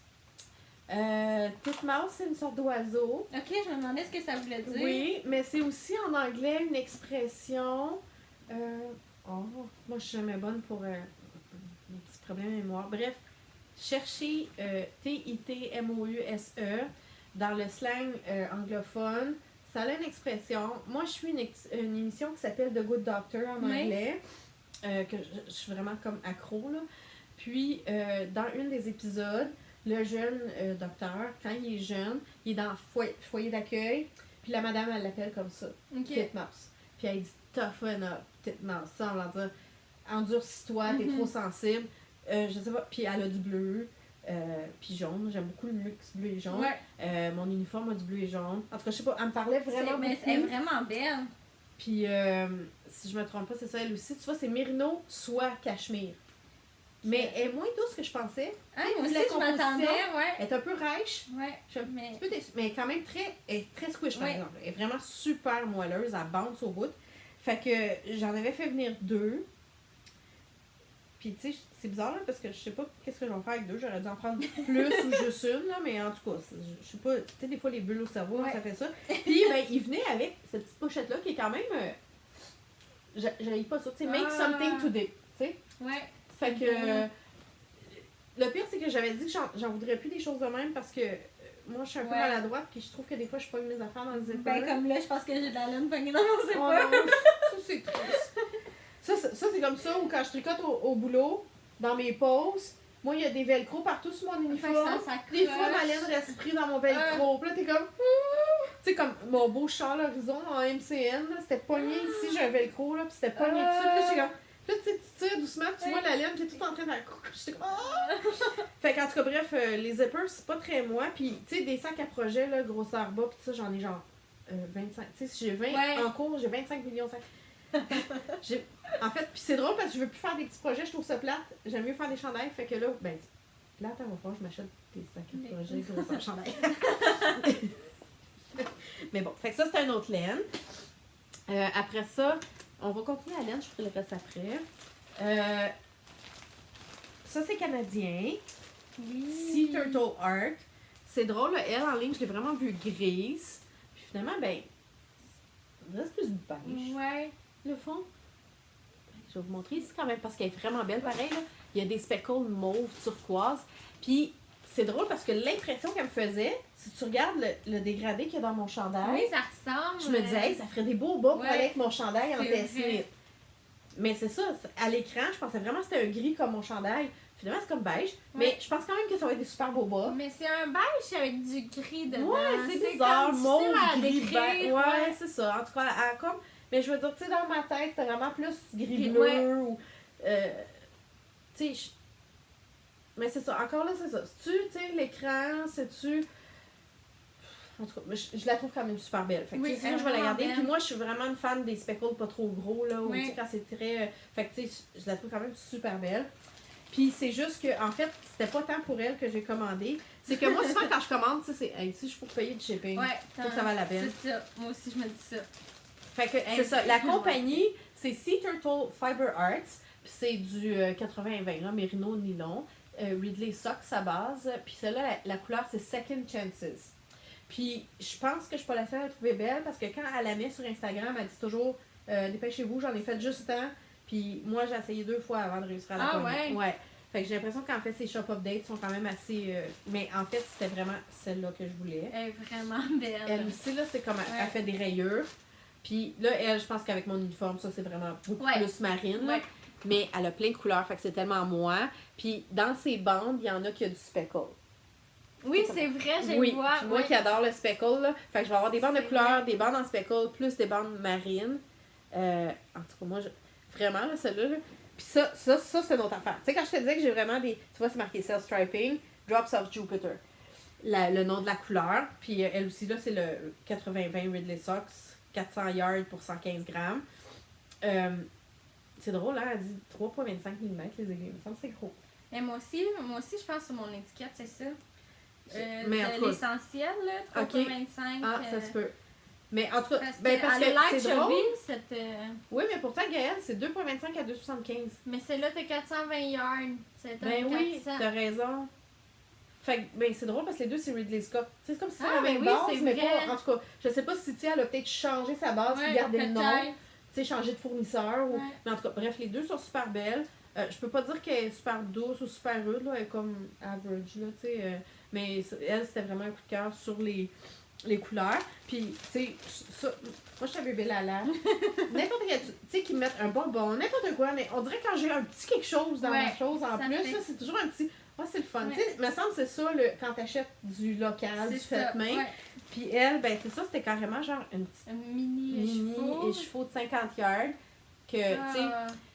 Speaker 1: Titmouse, c'est une sorte d'oiseau.
Speaker 2: Ok, je me demandais ce que ça voulait dire.
Speaker 1: Oui, mais c'est aussi en anglais une expression... moi, je suis jamais bonne pour mes petits problèmes de mémoire. Bref, cherchez T-I-T-M-O-U-S-E dans le slang anglophone. Ça a une expression. Moi, je suis une émission qui s'appelle The Good Doctor en anglais, que je suis vraiment comme accro, là. Puis, dans une des épisodes, le jeune docteur, quand il est jeune, il est dans le foyer d'accueil, puis la madame, elle l'appelle comme ça, Titmouse. Puis elle dit « toughen up, Titmouse », ça, on va dire « endurcis-toi, t'es trop sensible ». Je sais pas, puis elle a du bleu, puis jaune. J'aime beaucoup le mix bleu et jaune.
Speaker 2: Ouais.
Speaker 1: Mon uniforme a du bleu et jaune. En tout cas, je sais pas, elle me parlait vraiment
Speaker 2: Mais
Speaker 1: beaucoup.
Speaker 2: elle est vraiment belle.
Speaker 1: Puis, si je me trompe pas, c'est ça, elle aussi. Tu vois, c'est Merino, soie, cachemire. Mais elle est moins douce que je pensais.
Speaker 2: Ah,
Speaker 1: Tu sais,
Speaker 2: moi aussi,
Speaker 1: la
Speaker 2: je m'attendais,
Speaker 1: composition,
Speaker 2: ouais.
Speaker 1: Elle est un peu rêche.
Speaker 2: Ouais.
Speaker 1: Je suis un
Speaker 2: Mais-
Speaker 1: petit peu déçue, mais quand même elle est très squish, par
Speaker 2: Ouais.
Speaker 1: exemple. Elle est vraiment super moelleuse, elle bounce au bout. Fait que j'en avais fait venir 2. Puis tu sais, c'est bizarre là, parce que je sais pas qu'est-ce que je vais faire avec 2. J'aurais dû en prendre plus ou juste une, là, mais en tout cas, je sais pas, tu sais, des fois les bulles au cerveau,
Speaker 2: Ouais.
Speaker 1: ça fait ça. Puis ben, il venait avec cette petite pochette-là qui est quand même. J'avais pas ça, tu sais, make something today, tu sais.
Speaker 2: Ouais.
Speaker 1: Fait que. Le pire, c'est que j'avais dit que j'en voudrais plus des choses de même parce que moi, je suis un peu maladroite, puis je trouve que des fois, je pogne mes affaires dans les épaules.
Speaker 2: Ben, comme là, je pense que j'ai de la laine pognée dans mon
Speaker 1: Oh
Speaker 2: épaules.
Speaker 1: non, ça, c'est triste. Ça, c'est comme ça, ou quand je tricote au boulot, dans mes pauses, moi, il y a des velcro partout sur mon uniforme. Des fois, ma laine reste prise dans mon velcro. Puis là, t'es comme... Tu sais, comme mon beau châle horizon en MCN, là, c'était pogné ici, j'ai un velcro, là, puis c'était pogné dessus. Puis là, j'étais comme... Puis là, tu tires doucement, tu vois la laine qui est toute en train de... J'étais comme... Fait qu'en tout cas, bref, les zippers, c'est pas très moi. Puis, tu sais, des sacs à projet, là, grosseur bas, puis ça, j'en ai genre 25. Tu sais, si j'ai 20 en cours, j'ai 25 millions de sacs. En fait, puis c'est drôle parce que je veux plus faire des petits projets, je trouve ça plate. J'aime mieux faire des chandails, fait que là, ben, plate, on va falloir que je m'achète des sacs à projet, grosseur chandail. Mais bon, fait que ça, c'est un autre laine. Après ça, on va continuer la laine, je ferai le reste après. Ça, c'est canadien. Sea Turtle Art. C'est drôle, là, elle en ligne, je l'ai vraiment vue grise. Puis finalement, ben, il reste plus beige.
Speaker 2: Ouais.
Speaker 1: Le fond. Je vais vous montrer ici quand même parce qu'elle est vraiment belle. Pareil, là, il y a des speckles mauve turquoise. Puis c'est drôle parce que l'impression qu'elle me faisait, si tu regardes le dégradé qu'il y a dans mon chandail,
Speaker 2: Oui, ça ressemble.
Speaker 1: je me disais, hey, ça ferait des beaux bas pour
Speaker 2: Ouais.
Speaker 1: aller avec mon chandail en
Speaker 2: C'est
Speaker 1: tessit.
Speaker 2: vrai.
Speaker 1: Mais c'est ça, à l'écran, je pensais vraiment que c'était un gris comme mon chandail. Finalement, c'est comme beige. Mais je pense quand même que ça va être des super beaux bas.
Speaker 2: Mais c'est un beige avec du gris dedans.
Speaker 1: Ouais, c'est bizarre,
Speaker 2: comme
Speaker 1: mauve,
Speaker 2: difficile à
Speaker 1: gris,
Speaker 2: décrire,
Speaker 1: ouais, c'est ça. En tout cas, comme... Mais je veux dire, tu sais, dans ma tête, c'est vraiment plus gris-bleu
Speaker 2: Ouais.
Speaker 1: ou... tu sais, mais c'est ça. Encore là, c'est ça. Tu sais, l'écran, c'est-tu... En tout cas, je la trouve quand même super belle. Fait que,
Speaker 2: Oui,
Speaker 1: tu sais, sinon,
Speaker 2: elle
Speaker 1: je vais la
Speaker 2: est
Speaker 1: garder.
Speaker 2: vraiment
Speaker 1: Puis moi, je suis vraiment une fan des speckles pas trop gros, là. Ou,
Speaker 2: Oui.
Speaker 1: tu sais, quand c'est très... Fait que, tu sais, je la trouve quand même super belle. Puis c'est juste que, en fait, c'était pas tant pour elle que j'ai commandé. C'est que moi, souvent, quand je commande, tu sais, c'est... Hey, si je peux payer du shipping.
Speaker 2: Ouais,
Speaker 1: Faut que ça va la peine.
Speaker 2: c'est ça. Moi aussi, je me dis ça.
Speaker 1: Fait que c'est ça. La compagnie, c'est Sea Turtle Fiber Arts. Puis c'est du 80-20, là, Merino nylon. Ridley Socks à base. Puis celle-là, la couleur, c'est Second Chances. Puis je pense que je suis pas la seule à la trouver belle parce que quand elle la met sur Instagram, elle dit toujours dépêchez-vous, j'en ai fait juste tant. Puis moi, j'ai essayé 2 fois avant de réussir à la pogner. Ouais. Fait que j'ai l'impression qu'en fait, ces shop updates sont quand même assez. Mais en fait, c'était vraiment celle-là que je voulais.
Speaker 2: Elle est vraiment belle.
Speaker 1: Elle aussi, là, c'est comme elle fait des rayures. Puis là, elle, je pense qu'avec mon uniforme, ça, c'est vraiment beaucoup plus marine. Là. Mais elle a plein de couleurs, fait que c'est tellement moi. Puis dans ces bandes, il y en a qui a du speckle.
Speaker 2: Oui, c'est vrai, j'ai
Speaker 1: oui.
Speaker 2: vois.
Speaker 1: Moi qui adore le speckle, là. Fait que je vais avoir des bandes de couleurs, des bandes en speckle, plus des bandes marines. En tout cas, moi, vraiment, là, celle-là. Là. Puis ça, c'est une autre affaire. Tu sais, quand je te disais que j'ai vraiment des. Tu vois, c'est marqué Self-Striping, Drops of Jupiter. Le nom de la couleur. Puis elle aussi, là, c'est le 80-20 Ridley Socks, 400 yards pour 115 grammes. C'est drôle, hein? Elle dit 3,25 mm les aiguilles. Il me semble que c'est gros.
Speaker 2: Et moi aussi, je pense sur mon étiquette, c'est ça.
Speaker 1: Mais en tout cas,
Speaker 2: l'essentiel, là, 3,25.
Speaker 1: Ah, ça se peut. Mais en tout cas,
Speaker 2: parce
Speaker 1: que c'est drôle.
Speaker 2: Cette,
Speaker 1: Oui, mais pourtant, Gaëlle, c'est 2,25 à 2,75.
Speaker 2: Mais celle-là, t'as 420 yards. C'est
Speaker 1: oui, t'as raison. Fait que, c'est drôle parce que les deux, c'est Ridley Scott. C'est comme si c'était la même
Speaker 2: oui,
Speaker 1: base, mais
Speaker 2: vrai.
Speaker 1: pas. En tout cas, je sais pas si elle a peut-être changé sa base puis gardé le nom. Tu sais, changé de fournisseur. Ou... Mais en tout cas, bref, les deux sont super belles. Je peux pas dire qu'elle est super douce ou super rude, là. Elle est comme average, là, tu sais. Mais elle, c'était vraiment un coup de cœur sur les couleurs. Puis, tu sais, moi, je suis un bébé Lala. N'importe quel, tu sais, qu'ils mettent un bonbon, n'importe quoi. Mais on dirait quand j'ai un petit quelque chose dans ma chose en plus, ça, c'est toujours un petit. C'est le fun. Tu sais, me semble que c'est ça quand t'achètes du local, du fait main. Ouais. Puis elle, c'est ça, c'était carrément genre une petite
Speaker 2: mini
Speaker 1: écheveau de 50 yards. Que, tu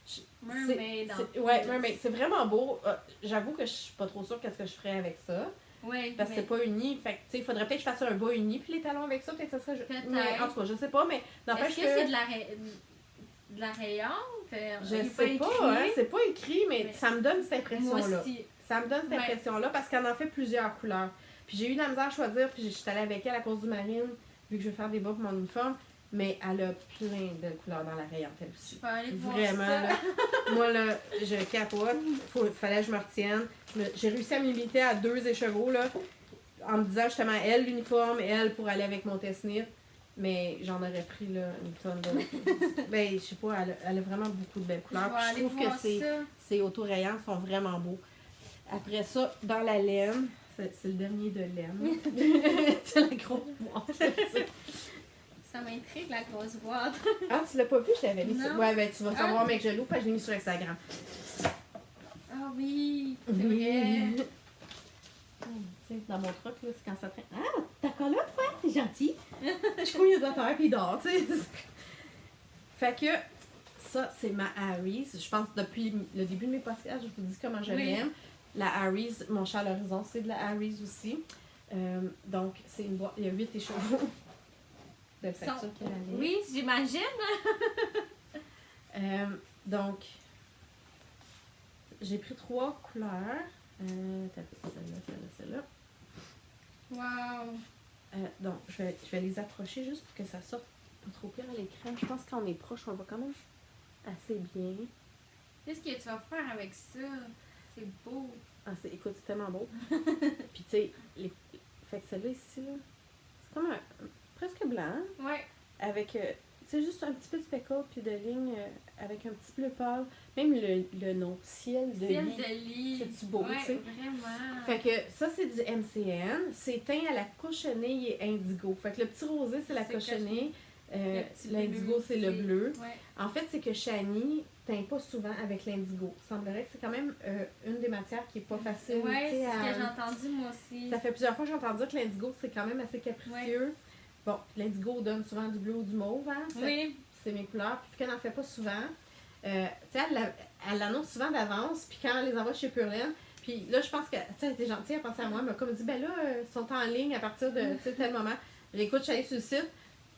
Speaker 1: sais.
Speaker 2: Mermaid.
Speaker 1: Mermaid. C'est vraiment beau. J'avoue que je suis pas trop sûre qu'est-ce que je ferais avec ça.
Speaker 2: Oui.
Speaker 1: Parce que c'est pas uni. Fait que, tu sais, il faudrait peut-être que je fasse un bas uni puis les talons avec ça. Peut-être que ça serait. Mais en tout cas, je sais pas. Mais
Speaker 2: n'empêche que c'est de la rayante?
Speaker 1: Je sais pas, hein, c'est pas écrit, mais ça me donne cette impression-là.
Speaker 2: Moi aussi.
Speaker 1: Ça me donne cette impression-là parce qu'elle en fait plusieurs couleurs. Puis j'ai eu de la misère à choisir, puis je suis allée avec elle à cause du marine, vu que je vais faire des bas pour mon uniforme. Mais elle a plein de couleurs dans la rayante, elle aussi. Vraiment, là. Moi, là, je capote. Fallait que je me retienne. J'ai réussi à m'imiter à 2 écheveaux, là, en me disant justement, elle, l'uniforme, elle, pour aller avec mon test-knit. Mais j'en aurais pris là, une tonne de. Je sais pas, elle a vraiment beaucoup de belles couleurs. Je trouve que ces auto-rayants sont vraiment beaux. Après ça, dans la laine, c'est le dernier de laine. C'est la grosse boîte.
Speaker 2: Ça m'intrigue, la grosse boîte.
Speaker 1: Ah, tu l'as pas vu? Je l'avais mis sur... Ouais, tu vas savoir, mec, je l'ouvre, parce que je l'ai mis sur Instagram.
Speaker 2: Ah oui, c'est vrai.
Speaker 1: Dans mon truc, là, c'est quand ça traîne. Ah, t'as quoi là, toi? T'es gentil. Je fouille les auteurs puis il dort, tu sais. Fait que ça, c'est ma Harry's. Je pense depuis le début de mes podcasts, je vous dis comment je l'aime. La Harry's, mon chat à l'horizon, c'est de la Harry's aussi. Donc, c'est une boîte. Il y a 8 écheveaux de facture qu'elle avait.
Speaker 2: Oui, j'imagine.
Speaker 1: Donc, j'ai pris 3 couleurs. Celle-là.
Speaker 2: Wow!
Speaker 1: Donc, je vais les approcher juste pour que ça sorte pas trop pire à l'écran. Je pense qu'on est proche, on va quand même assez bien.
Speaker 2: Qu'est-ce que tu vas faire avec ça? C'est beau!
Speaker 1: Ah, écoute, c'est tellement beau. Puis, tu sais, fait que celle-là ici, là, c'est comme presque blanc.
Speaker 2: Ouais.
Speaker 1: Avec, tu sais, juste un petit peu de speckle puis de ligne avec un petit bleu pâle. Même le nom, Ciel de lit. C'est-tu beau, tu sais?
Speaker 2: Vraiment.
Speaker 1: Fait que ça, c'est du MCN. C'est teint à la cochenille et indigo. Fait que le petit rosé, c'est la cochenille. L'indigo, c'est le bleu.
Speaker 2: Ouais.
Speaker 1: En fait, c'est que Shani teint pas souvent avec l'indigo. Il semblerait que c'est quand même une des matières qui est pas facile.
Speaker 2: Oui, c'est ce que j'ai entendu moi aussi.
Speaker 1: Ça fait plusieurs fois que j'ai entendu dire que l'indigo, c'est quand même assez capricieux. Ouais. Bon, l'indigo donne souvent du bleu ou du mauve, hein?
Speaker 2: Oui.
Speaker 1: C'est mes couleurs. Puis qu'elle n'en fait pas souvent. Tu sais, elle l'annonce souvent d'avance. Puis quand elle les envoie chez Purelaine, puis là, je pense que, tu sais, elle était gentille, elle pensait à moi. Elle m'a comme dit, ben là, ils sont en ligne à partir de tel moment. J'écoute, je suis allée sur le site.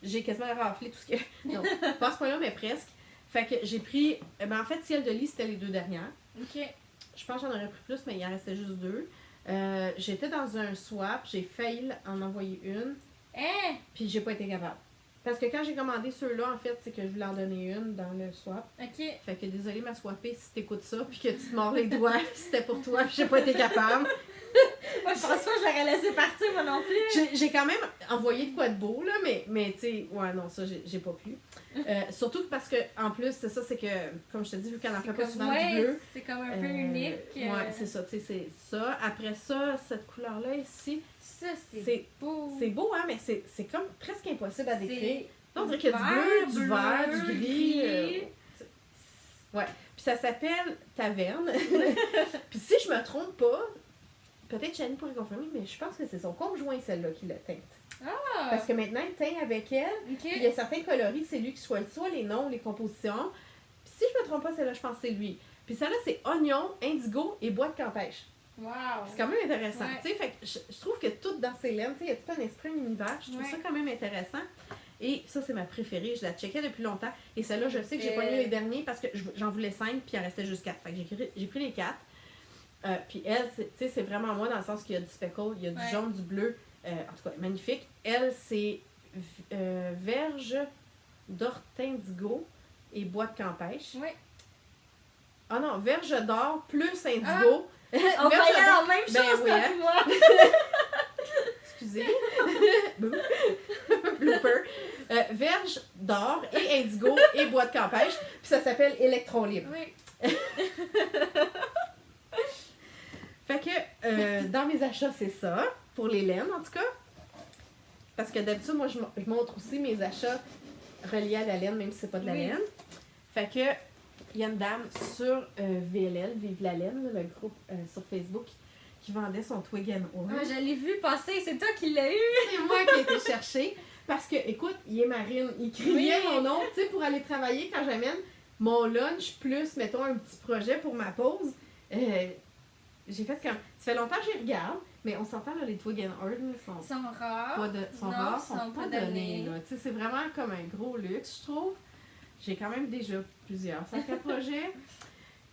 Speaker 1: J'ai quasiment raflé tout ce que. Non, pas à ce point-là, mais presque. Fait que j'ai pris. En fait, Ciel de lit, c'était les 2 dernières.
Speaker 2: OK.
Speaker 1: Je pense que j'en aurais pris plus, mais il en restait juste 2. J'étais dans un swap, j'ai failli en envoyer une.
Speaker 2: Hein?
Speaker 1: Puis j'ai pas été capable. Parce que quand j'ai commandé ceux-là, en fait, c'est que je voulais en donner une dans le swap.
Speaker 2: OK.
Speaker 1: Fait que désolé ma swappée si t'écoutes ça, puis que tu te mords les doigts, c'était pour toi, puis j'ai pas été capable.
Speaker 2: Moi, je pense pas que je l'aurais laissé partir, moi non plus.
Speaker 1: J'ai quand même envoyé de quoi de beau, là, mais tu sais, ouais, non, ça, j'ai pas pu. Surtout parce que, en plus, c'est ça, c'est que, comme je te dis, vu qu'elle en fait pas souvent du bleu.
Speaker 2: C'est comme un peu unique.
Speaker 1: Ouais, c'est ça, tu sais, c'est ça. Après ça, cette couleur-là ici,
Speaker 2: ça, c'est beau.
Speaker 1: C'est beau, hein, mais c'est comme presque impossible à décrire.
Speaker 2: C'est
Speaker 1: On dirait qu'il y a du bleu, du vert, du gris. Ouais. Puis ça s'appelle Taverne. Puis si je me trompe pas, peut-être Chani pourrait confirmer, mais je pense que c'est son conjoint, celle-là, qui l'a teinte.
Speaker 2: Ah!
Speaker 1: Parce que maintenant, il teint avec elle.
Speaker 2: OK.
Speaker 1: Il y a certains coloris, c'est lui qui choisit soit les noms, les compositions. Puis si je me trompe pas, celle-là, je pense que c'est lui. Puis celle-là, c'est oignon, indigo et bois de campèche.
Speaker 2: Wow!
Speaker 1: C'est quand même intéressant.
Speaker 2: Ouais.
Speaker 1: Tu sais, fait que je trouve que tout dans ces laines, il y a tout un esprit, un univers. Je trouve ça quand même intéressant. Et ça, c'est ma préférée. Je la checkais depuis longtemps. Et celle-là, je sais que j'ai pas lu les derniers parce que j'en voulais 5 puis il en restait juste 4. Fait que j'ai pris les 4. Puis elle, tu sais, c'est vraiment moi dans le sens qu'il y a du speckle, il y a du jaune, du bleu. En tout cas, magnifique. Elle, c'est verge d'ortindigo et bois de campèche.
Speaker 2: Oui.
Speaker 1: Ah non, verge d'or plus indigo.
Speaker 2: On va y aller en même chose,
Speaker 1: oui, hein?
Speaker 2: moi.
Speaker 1: Excusez. Blooper. Verge d'or et indigo et bois de campèche. Puis ça s'appelle Électron Libre.
Speaker 2: Oui.
Speaker 1: Fait que dans mes achats, c'est ça. Pour les laines, en tout cas. Parce que d'habitude, moi, je montre aussi mes achats reliés à la laine, même si c'est pas de la laine. Fait que il y a une dame sur VLL, Vive la laine, le groupe sur Facebook, qui vendait son Twig and Oil.
Speaker 2: Ah, je l'ai vu passer, c'est toi qui l'as eu.
Speaker 1: C'est moi qui ai été chercher. Parce que, écoute, il est marine. Il criait mon nom, tu sais, pour aller travailler quand j'amène mon lunch plus, mettons, un petit projet pour ma pause. J'ai fait comme. Ça fait longtemps que j'y regarde, mais on s'entend, là, les Twig and Oil sont
Speaker 2: rares.
Speaker 1: sont rares, sont pas donnés. Tu sais, c'est vraiment comme un gros luxe, je trouve. J'ai quand même déjà plusieurs sacs à projet.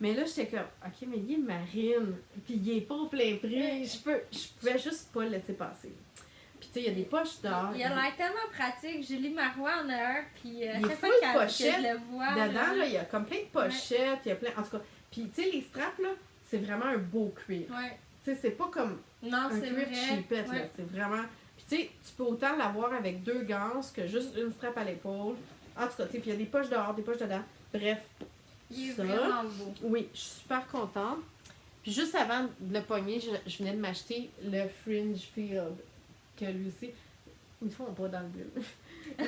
Speaker 1: Mais là, j'étais comme, OK, mais il est marine, puis il est pas au plein prix. Je pouvais juste pas le laisser passer. Puis tu sais, il y a des poches d'or.
Speaker 2: Il a l'air tellement pratique. Julie Marois en a un, puis à
Speaker 1: il
Speaker 2: chaque fois que je le vois.
Speaker 1: Dedans, là, il y a comme plein de pochettes, il y a plein. En tout cas, puis tu sais, les straps, là, c'est vraiment un beau cuir.
Speaker 2: Ouais.
Speaker 1: Tu sais, c'est pas comme
Speaker 2: non,
Speaker 1: un cuir cheapette, là. C'est vraiment. Puis tu sais, tu peux autant l'avoir avec 2 ganses que juste une strap à l'épaule. En tout cas, tu sais, puis il y a des poches dehors, des poches dedans. Bref.
Speaker 2: Il est vraiment beau.
Speaker 1: Oui, je suis super contente. Puis juste avant de le pogner, je venais de m'acheter le Fringe Field. Que lui aussi, ils ne font pas dans le bleu.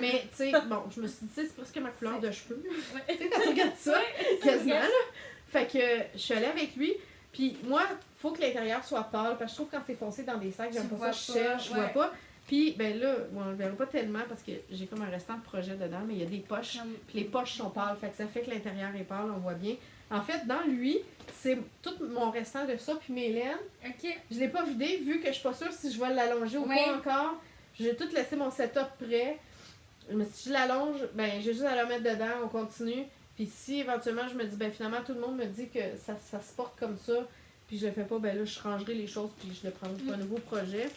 Speaker 1: Mais tu sais, bon, je me suis dit, c'est presque ma couleur de cheveux. Tu sais, quand tu regardes ça, quasiment, là. Fait que je suis allée avec lui. Puis moi, il faut que l'intérieur soit pâle. Parce que je trouve que quand c'est foncé dans des sacs, j'aime pas ça, je cherche, je vois pas. Puis, ben là, on le verra pas tellement parce que j'ai comme un restant de projet dedans, mais il y a des poches, puis les poches sont pâles, fait que ça fait que l'intérieur est pâle, on voit bien. En fait, dans lui, c'est tout mon restant de ça, puis mes laines.
Speaker 2: OK.
Speaker 1: Je l'ai pas vidé, vu que je suis pas sûre si je vais l'allonger ou pas encore. J'ai tout laissé mon setup prêt. Mais si je l'allonge, ben j'ai juste à le mettre dedans, on continue. Puis si éventuellement je me dis, ben finalement tout le monde me dit que ça se porte comme ça, puis je le fais pas, ben là je rangerai les choses, puis je le prendrai pour un nouveau projet.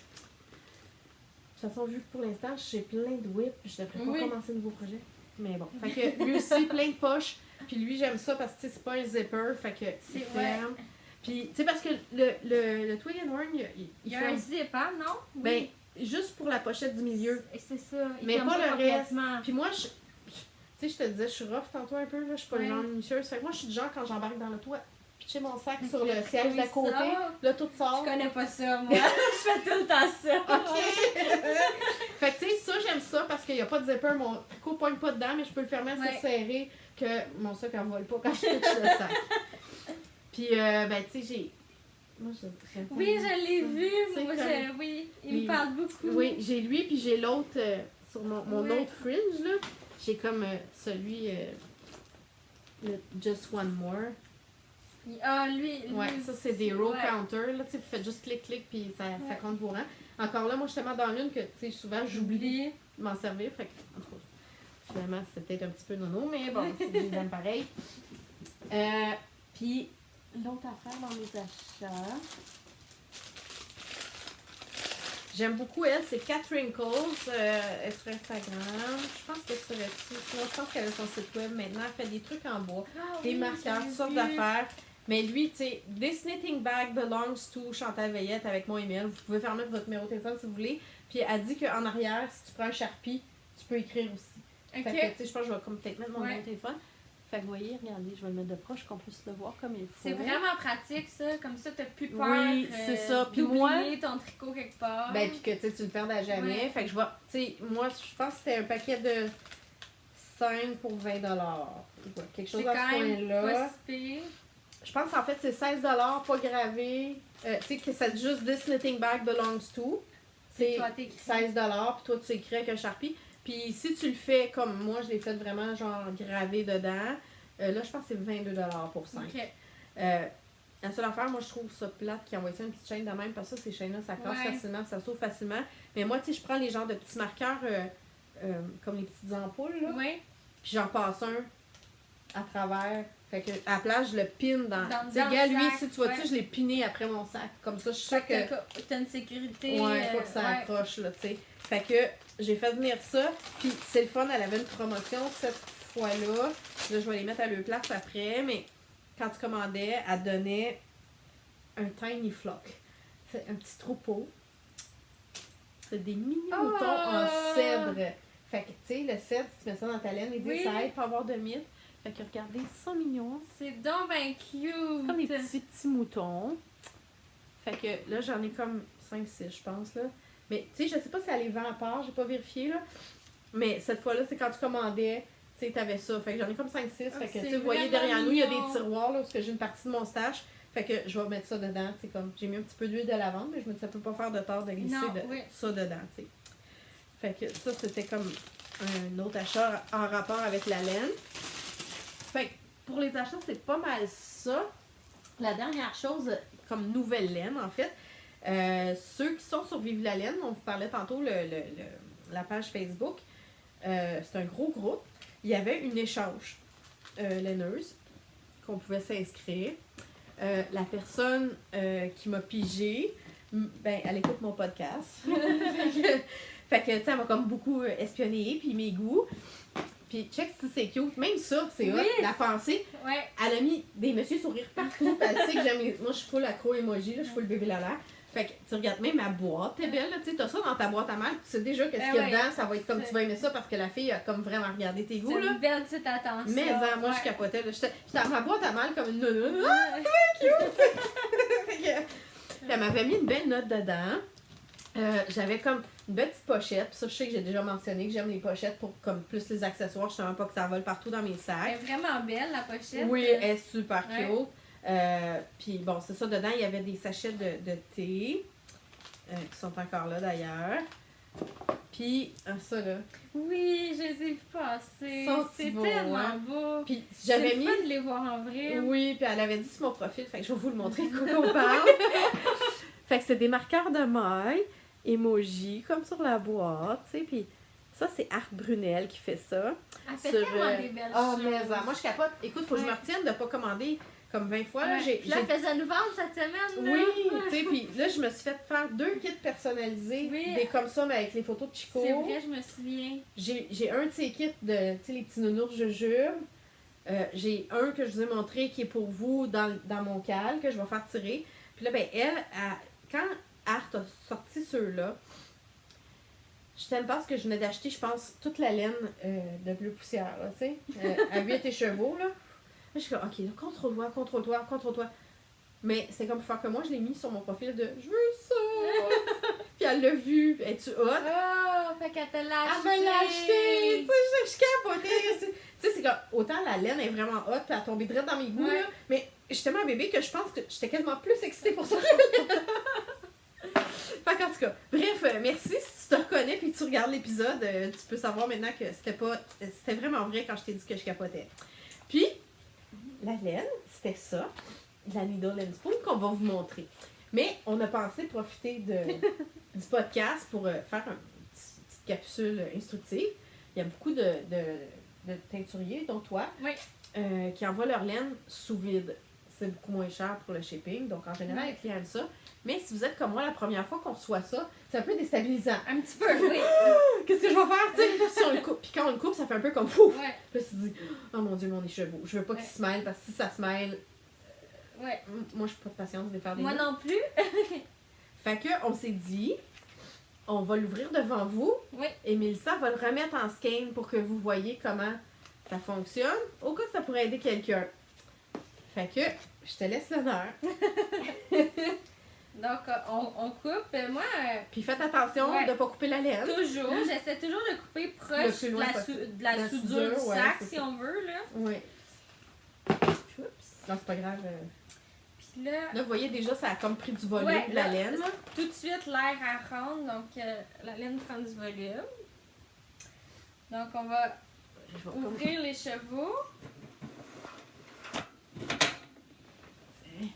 Speaker 1: De toute façon, vu que pour l'instant, j'ai plein de whips, je devrais pas commencer un nouveau projet. Mais bon. Fait que lui aussi, plein de poches. Puis lui, j'aime ça parce que c'est pas un zipper, fait que c'est ferme. Puis, tu sais, parce que le Twig and Horn,
Speaker 2: il y a un zip, hein, non?
Speaker 1: Ben, juste pour la pochette du milieu.
Speaker 2: C'est ça.
Speaker 1: Mais pas le reste. Puis moi, tu sais, je te disais, je suis rough tantôt un peu, là, je suis pas le genre minutieuse. Fait que moi, je suis du genre, quand j'embarque dans l'auto, pitcher mon sac sur le siège d'à côté, là, tout sort.
Speaker 2: Je connais pas ça, moi. Je fais tout le temps ça.
Speaker 1: OK! Fait que, tu sais, ça, j'aime ça parce qu'il n'y a pas de zipper. Mon tricot ne pogne pas dedans, mais je peux le fermer assez serré que mon sac ne vole pas quand je touche le sac. Puis, ben, tu sais, j'ai. Moi,
Speaker 2: oui, je l'ai vu. Moi, oui, il me parle beaucoup.
Speaker 1: Oui, j'ai lui, puis j'ai l'autre sur mon autre fringe, là. J'ai comme celui, le Just One More.
Speaker 2: Ah, lui.
Speaker 1: Ouais, ça, c'est des row counters, là. Tu sais, vous faites juste clic, puis ça compte pour un. Encore là, moi, je suis tellement dans l'une que, tu sais, souvent, j'oublie de m'en servir. Fait que, en tout cas, finalement, c'était peut-être un petit peu nono, mais bon, je les aime pareil. Puis, l'autre affaire dans mes achats, J'aime beaucoup elle, c'est Cat Wrinkles sur Instagram. Je pense que c'est là-dessus. Sinon, je pense qu'elle a son site web maintenant. Elle fait des trucs en bois, des marqueurs, toutes sortes d'affaires. Mais lui, tu sais, This knitting bag belongs to Chantal Veillette avec mon email. Vous pouvez faire mettre votre numéro de téléphone si vous voulez. Puis elle dit qu'en arrière, si tu prends un Sharpie, tu peux écrire aussi.
Speaker 2: Ok.
Speaker 1: Fait que, tu sais, je pense que je vais comme peut-être mettre mon numéro de téléphone. Fait que vous voyez, regardez, je vais le mettre de proche qu'on puisse le voir comme il faut.
Speaker 2: C'est vraiment pratique, ça. Comme ça, t'as plus peur
Speaker 1: c'est ça. Puis
Speaker 2: d'oublier ton tricot quelque part.
Speaker 1: Ben, puis que tu le perds à jamais.
Speaker 2: Ouais.
Speaker 1: Fait que je vois, tu sais, moi, je pense que c'était un paquet de 5 pour 20 $. Quelque chose
Speaker 2: c'est
Speaker 1: à
Speaker 2: quand
Speaker 1: ce
Speaker 2: même
Speaker 1: point-là.
Speaker 2: pas si pire.
Speaker 1: Je pense qu'en fait, c'est 16 $, pas gravé. Tu sais, que c'est juste This knitting bag belongs to. C'est
Speaker 2: toi, t'écris.
Speaker 1: 16 $, puis toi, tu écris avec un Sharpie. Puis si tu le fais comme moi, je l'ai fait vraiment genre gravé dedans, là, je pense que c'est 22 $ pour 5.
Speaker 2: Ok.
Speaker 1: La seule affaire, moi, je trouve ça plate qui envoie ça une petite chaîne de même, parce que ça, ces chaînes-là, ça casse facilement, ça s'ouvre facilement. Mais moi, tu sais, je prends les genres de petits marqueurs, comme les petites ampoules, là,
Speaker 2: Oui.
Speaker 1: puis j'en passe un à travers. Fait que, à la place, je le pine dans...
Speaker 2: Dans
Speaker 1: Tu sais,
Speaker 2: le
Speaker 1: gars, lui,
Speaker 2: sac,
Speaker 1: si tu vois,
Speaker 2: ouais.
Speaker 1: je l'ai piné après mon sac. Comme ça, je sais que...
Speaker 2: T'as une sécurité.
Speaker 1: Ouais, pas que ça accroche, là, tu sais. Fait que j'ai fait venir ça, puis c'est le fun, elle avait une promotion cette fois-là. Là, je vais les mettre à leur place après, mais quand tu commandais, elle donnait un tiny flock. C'est un petit troupeau. C'est des mini moutons en cèdre. Fait que, tu sais, le cèdre, tu mets ça dans ta laine, et dit ça aide pas avoir de mythe. Fait que regardez, ils sont mignons.
Speaker 2: C'est donc ben cute.
Speaker 1: Comme des petits moutons. Fait que là, j'en ai comme 5-6, je pense, là. Mais, tu sais, je sais pas si elle les vend à part, j'ai pas vérifié, là. Mais cette fois-là, c'est quand tu commandais, tu sais, t'avais ça. Fait que j'en ai comme 5-6. Fait que, tu sais, vous voyez derrière nous, il y a des tiroirs, là, parce que j'ai une partie de mon stash. Fait que je vais mettre ça dedans, tu sais, comme, j'ai mis un petit peu d'huile de lavande, mais je me dis, ça peut pas faire de tort de glisser ça dedans, tu sais. Fait que ça, c'était comme un autre achat en rapport avec la laine. Fait que pour les achats, c'est pas mal ça. La dernière chose, comme nouvelle laine, en fait, ceux qui sont sur Vive la laine, on vous parlait tantôt la page Facebook, c'est un gros groupe. Il y avait une échange laineuse qu'on pouvait s'inscrire. La personne qui m'a pigé, ben, elle écoute mon podcast. Fait que, tu sais, elle m'a comme beaucoup espionné, puis mes goûts. Puis, check si c'est cute. Même ça, c'est hot, la pensée.
Speaker 2: Ouais.
Speaker 1: Elle a mis des messieurs sourires partout. Elle sait que j'aime les... Moi, je suis full accro emoji, là, je suis full bébé lala. Fait que tu regardes même ma boîte, t'es belle, là, tu sais, t'as ça dans ta boîte à mal, tu sais déjà qu'est-ce qu'il y a dedans, ça va être comme tu vas aimer ça parce que la fille a comme vraiment regardé tes goûts, là.
Speaker 2: C'est une belle petite attention.
Speaker 1: Mais moi, je capotais, là. J'étais dans ma boîte à mal comme une nounou. Ah, c'est cute! Fait que, puis elle m'avait mis une belle note dedans. J'avais comme une belle petite pochette. Puis ça, je sais que j'ai déjà mentionné que j'aime les pochettes pour comme plus les accessoires. Je ne pas que ça vole partout dans mes sacs.
Speaker 2: Elle est vraiment belle, la pochette.
Speaker 1: Oui, elle est super cute. Puis bon, c'est ça. Dedans, il y avait des sachets de thé. Qui sont encore là d'ailleurs. Puis ça là.
Speaker 2: Oui, je les ai vus passer. C'est
Speaker 1: beau,
Speaker 2: tellement
Speaker 1: hein?
Speaker 2: beau.
Speaker 1: Puis j'avais mis.
Speaker 2: C'est fun de les voir en vrai.
Speaker 1: Oui, puis elle avait dit sur mon profil. Fait que je vais vous le montrer de quoi on parle. Fait que c'est des marqueurs de maille, emoji, comme sur la boîte, tu sais, puis ça, c'est Art Brunel qui fait ça.
Speaker 2: Elle fait tellement des belles choses.
Speaker 1: Mais moi, je capote. Écoute, faut que je me retienne de pas commander comme 20 fois. Là,
Speaker 2: Puis là, elle faisait nous vendre cette semaine. Là.
Speaker 1: Oui, tu sais, puis là, je me suis fait faire 2 kits personnalisés, des comme ça, mais avec les photos de Chico.
Speaker 2: C'est vrai, je me souviens.
Speaker 1: J'ai un de ces kits de, tu sais, les petits nounours jujubes. J'ai un que je vous ai montré qui est pour vous dans mon cal, que je vais faire tirer. Puis là, ben, quand Art a sorti ceux-là, je t'aime parce que je venais d'acheter, je pense, toute la laine de bleu poussière, là, tu sais, à 8 écheveaux, là. Là, je suis comme, ok, là, contrôle-toi. Mais c'est comme pour faire que moi, je l'ai mis sur mon profil de « Je veux ça! » Puis elle l'a vu. Es-tu hot?
Speaker 2: Oh, fait qu'elle te l'a acheté.
Speaker 1: Elle me l'a acheté! Tu sais, je capotais. Tu sais, c'est comme, autant la laine est vraiment hot, puis elle tombait direct dans mes goûts, là. Mais j'étais tellement un bébé que je pense que j'étais quasiment plus excitée pour ça. Fait qu'en tout cas, bref, merci. Si tu te reconnais puis que tu regardes l'épisode, tu peux savoir maintenant que c'était vraiment vrai quand je t'ai dit que je capotais. Puis, la laine, c'était ça. La Needle and Spoon qu'on va vous montrer. Mais on a pensé profiter du podcast pour faire une petite capsule instructive. Il y a beaucoup de teinturiers, dont toi, qui envoient leur laine sous vide. c'est beaucoup moins cher pour le shipping. Donc, en général, les clients aiment ça. Mais si vous êtes comme moi, la première fois qu'on reçoit ça, c'est un peu déstabilisant.
Speaker 2: Un petit peu, oui.
Speaker 1: Qu'est-ce que je vais faire, tu sais? Si on le coupe. Puis quand on le coupe, ça fait un peu comme fou.
Speaker 2: Ouais.
Speaker 1: Puis là, tu te dis, oh mon Dieu, mon écheveau. Je veux pas qu'il se mêle parce que si ça se mêle,
Speaker 2: Ouais.
Speaker 1: moi, je suis pas de patience de les faire des
Speaker 2: Moi
Speaker 1: nœuds.
Speaker 2: non plus.
Speaker 1: Fait que, on s'est dit, on va l'ouvrir devant vous.
Speaker 2: Oui.
Speaker 1: Et Mélissa va le remettre en skein pour que vous voyez comment ça fonctionne. Au cas que ça pourrait aider quelqu'un. Fait que, je te laisse l'honneur.
Speaker 2: Donc, on coupe. Moi,
Speaker 1: Puis faites attention
Speaker 2: Ouais.
Speaker 1: de ne pas couper la laine.
Speaker 2: toujours, j'essaie toujours de couper
Speaker 1: Le
Speaker 2: proche
Speaker 1: plus
Speaker 2: de
Speaker 1: loin
Speaker 2: la,
Speaker 1: possible.
Speaker 2: de la
Speaker 1: La
Speaker 2: soudure
Speaker 1: soudure,
Speaker 2: du
Speaker 1: ouais,
Speaker 2: sac,
Speaker 1: c'est
Speaker 2: si
Speaker 1: ça.
Speaker 2: on veut, là.
Speaker 1: Oui.
Speaker 2: Oups.
Speaker 1: Non, c'est pas grave.
Speaker 2: Puis là,
Speaker 1: Là, vous voyez déjà, ça a comme pris du volume
Speaker 2: Ouais,
Speaker 1: de la
Speaker 2: là,
Speaker 1: laine.
Speaker 2: tout de suite, l'air à rendre, donc la laine prend du volume. Donc, on va
Speaker 1: Je vais comme-
Speaker 2: ouvrir les chevaux.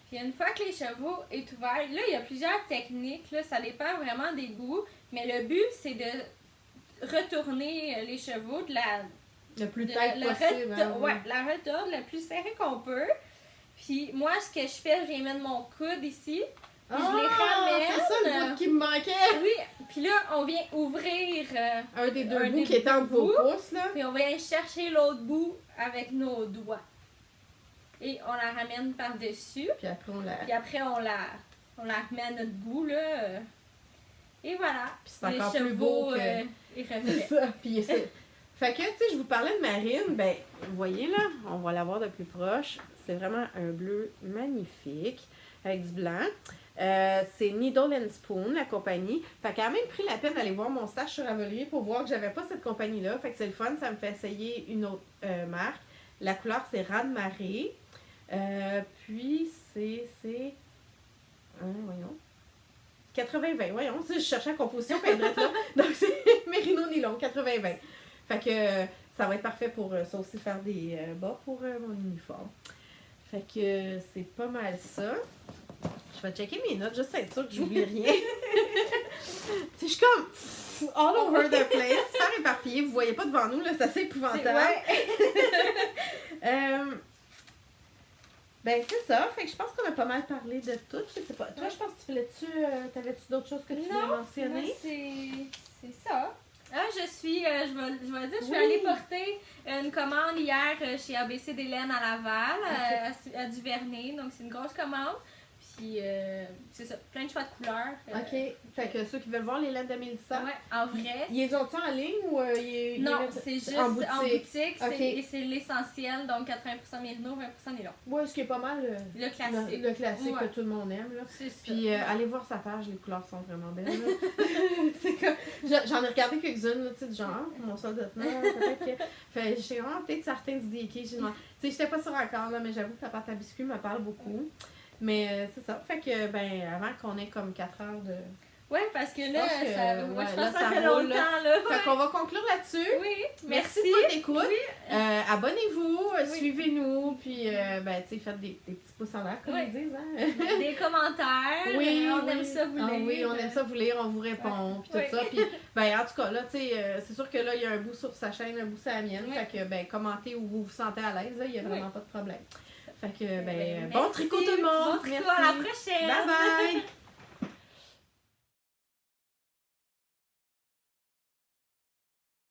Speaker 2: Puis une fois que les chevaux est ouvert, là, il y a plusieurs techniques, là, ça dépend vraiment des goûts, mais le but, c'est de retourner les chevaux de la...
Speaker 1: Le plus
Speaker 2: de
Speaker 1: tête possible. Hein,
Speaker 2: ouais, la retourne le plus serrée qu'on peut. Puis moi, ce que je fais, je viens mettre mon coude ici, puis je les ramène.
Speaker 1: C'est ça le bout qui me manquait.
Speaker 2: Oui, puis là, on vient ouvrir...
Speaker 1: Un des deux
Speaker 2: Un
Speaker 1: bouts
Speaker 2: des
Speaker 1: qui était entre
Speaker 2: deux
Speaker 1: vos
Speaker 2: bouts.
Speaker 1: pouces, là.
Speaker 2: Puis on vient chercher l'autre bout avec nos doigts. Et on la ramène par-dessus.
Speaker 1: Puis après, on la...
Speaker 2: Puis après, on la remet à notre goût, là. Et voilà.
Speaker 1: Puis c'est
Speaker 2: Les
Speaker 1: encore plus
Speaker 2: chevaux,
Speaker 1: beau que...
Speaker 2: ils
Speaker 1: C'est
Speaker 2: refaits.
Speaker 1: ça. Puis c'est... Fait que, tu sais, je vous parlais de Marine. Ben, vous voyez, là, on va la voir de plus proche. C'est vraiment un bleu magnifique avec du blanc. C'est Needle and Spoon, la compagnie. Fait qu'elle a même pris la peine d'aller voir mon stage sur Ravelry pour voir que j'avais pas cette compagnie-là. Fait que c'est le fun, ça me fait essayer une autre marque. La couleur, c'est Raz-de-Marée. Puis, c'est... voyons. 80-20, voyons. Je cherchais la composition, puis elle est là. Donc, c'est Merino Nylon, 80-20. Fait que ça va être parfait pour ça aussi faire des bas pour mon uniforme. Fait que c'est pas mal ça. Je vais checker mes notes, juste être sûre que j'oublie rien. Je suis comme all over the place, super éparpillée. Vous voyez pas devant nous, là, c'est assez épouvantable. Ben, c'est ça. Fait que je pense qu'on a pas mal parlé de tout. Je sais pas. Toi, je pense que tu voulais-tu. T'avais-tu d'autres choses que tu voulais mentionner?
Speaker 2: Moi, c'est ça. Ah, je vais dire, je suis
Speaker 1: Oui.
Speaker 2: allée porter une commande hier chez ABC d'Hélène à Laval, à Duvernay. Donc, c'est une grosse commande. Puis, c'est ça, plein de choix de couleurs.
Speaker 1: OK. Fait que ceux qui veulent voir les laines de Mélissa,
Speaker 2: Ouais, en vrai.
Speaker 1: ils les ont-ils en ligne ou
Speaker 2: Non, c'est juste
Speaker 1: en
Speaker 2: en
Speaker 1: boutique?
Speaker 2: boutique.
Speaker 1: Ok.
Speaker 2: Et c'est l'essentiel, donc 80% Mérino, 20% Nylon.
Speaker 1: Ouais, ce qui est pas mal
Speaker 2: Le classique.
Speaker 1: le classique
Speaker 2: Ouais.
Speaker 1: que tout le monde aime. Là.
Speaker 2: C'est ça.
Speaker 1: Puis allez voir sa page, les couleurs sont vraiment belles. là. C'est comme, j'en ai regardé quelques-unes, là, tu sais, du genre, mon soldat de teneur, peut-être que. Fait, j'ai vraiment peut-être certains du DK. Tu sais, j'étais pas sûre encore, là, mais j'avoue que la pâte à biscuits me parle beaucoup. Mais c'est ça. Fait que, ben, avant qu'on ait comme 4 heures de.
Speaker 2: Ouais, parce que là,
Speaker 1: pense que,
Speaker 2: je pense
Speaker 1: là,
Speaker 2: que ça
Speaker 1: ça
Speaker 2: fait
Speaker 1: roule,
Speaker 2: longtemps, là.
Speaker 1: Fait qu'on va conclure là-dessus.
Speaker 2: Oui,
Speaker 1: Merci
Speaker 2: merci.
Speaker 1: pour votre écoute.
Speaker 2: Oui.
Speaker 1: Abonnez-vous,
Speaker 2: Oui.
Speaker 1: suivez-nous, puis ben, tu sais, faites des petits pouces en l'air, comme
Speaker 2: Oui.
Speaker 1: ils disent. Hein?
Speaker 2: Des commentaires.
Speaker 1: Oui,
Speaker 2: on aime ça vous lire.
Speaker 1: Ah oui, on aime ça vous lire, on vous répond, puis tout
Speaker 2: Oui.
Speaker 1: ça. Puis, ben, en tout cas, là, tu sais, c'est sûr que là, il y a un bout sur sa chaîne, un bout sur la mienne.
Speaker 2: Oui.
Speaker 1: Fait que, ben, commentez où vous vous sentez à l'aise, là, il n'y a vraiment pas de problème. Fait que, ben,
Speaker 2: Merci.
Speaker 1: bon tricot tout le monde.
Speaker 2: Bon tricot,
Speaker 1: Merci.
Speaker 2: à la prochaine.
Speaker 1: Bye bye.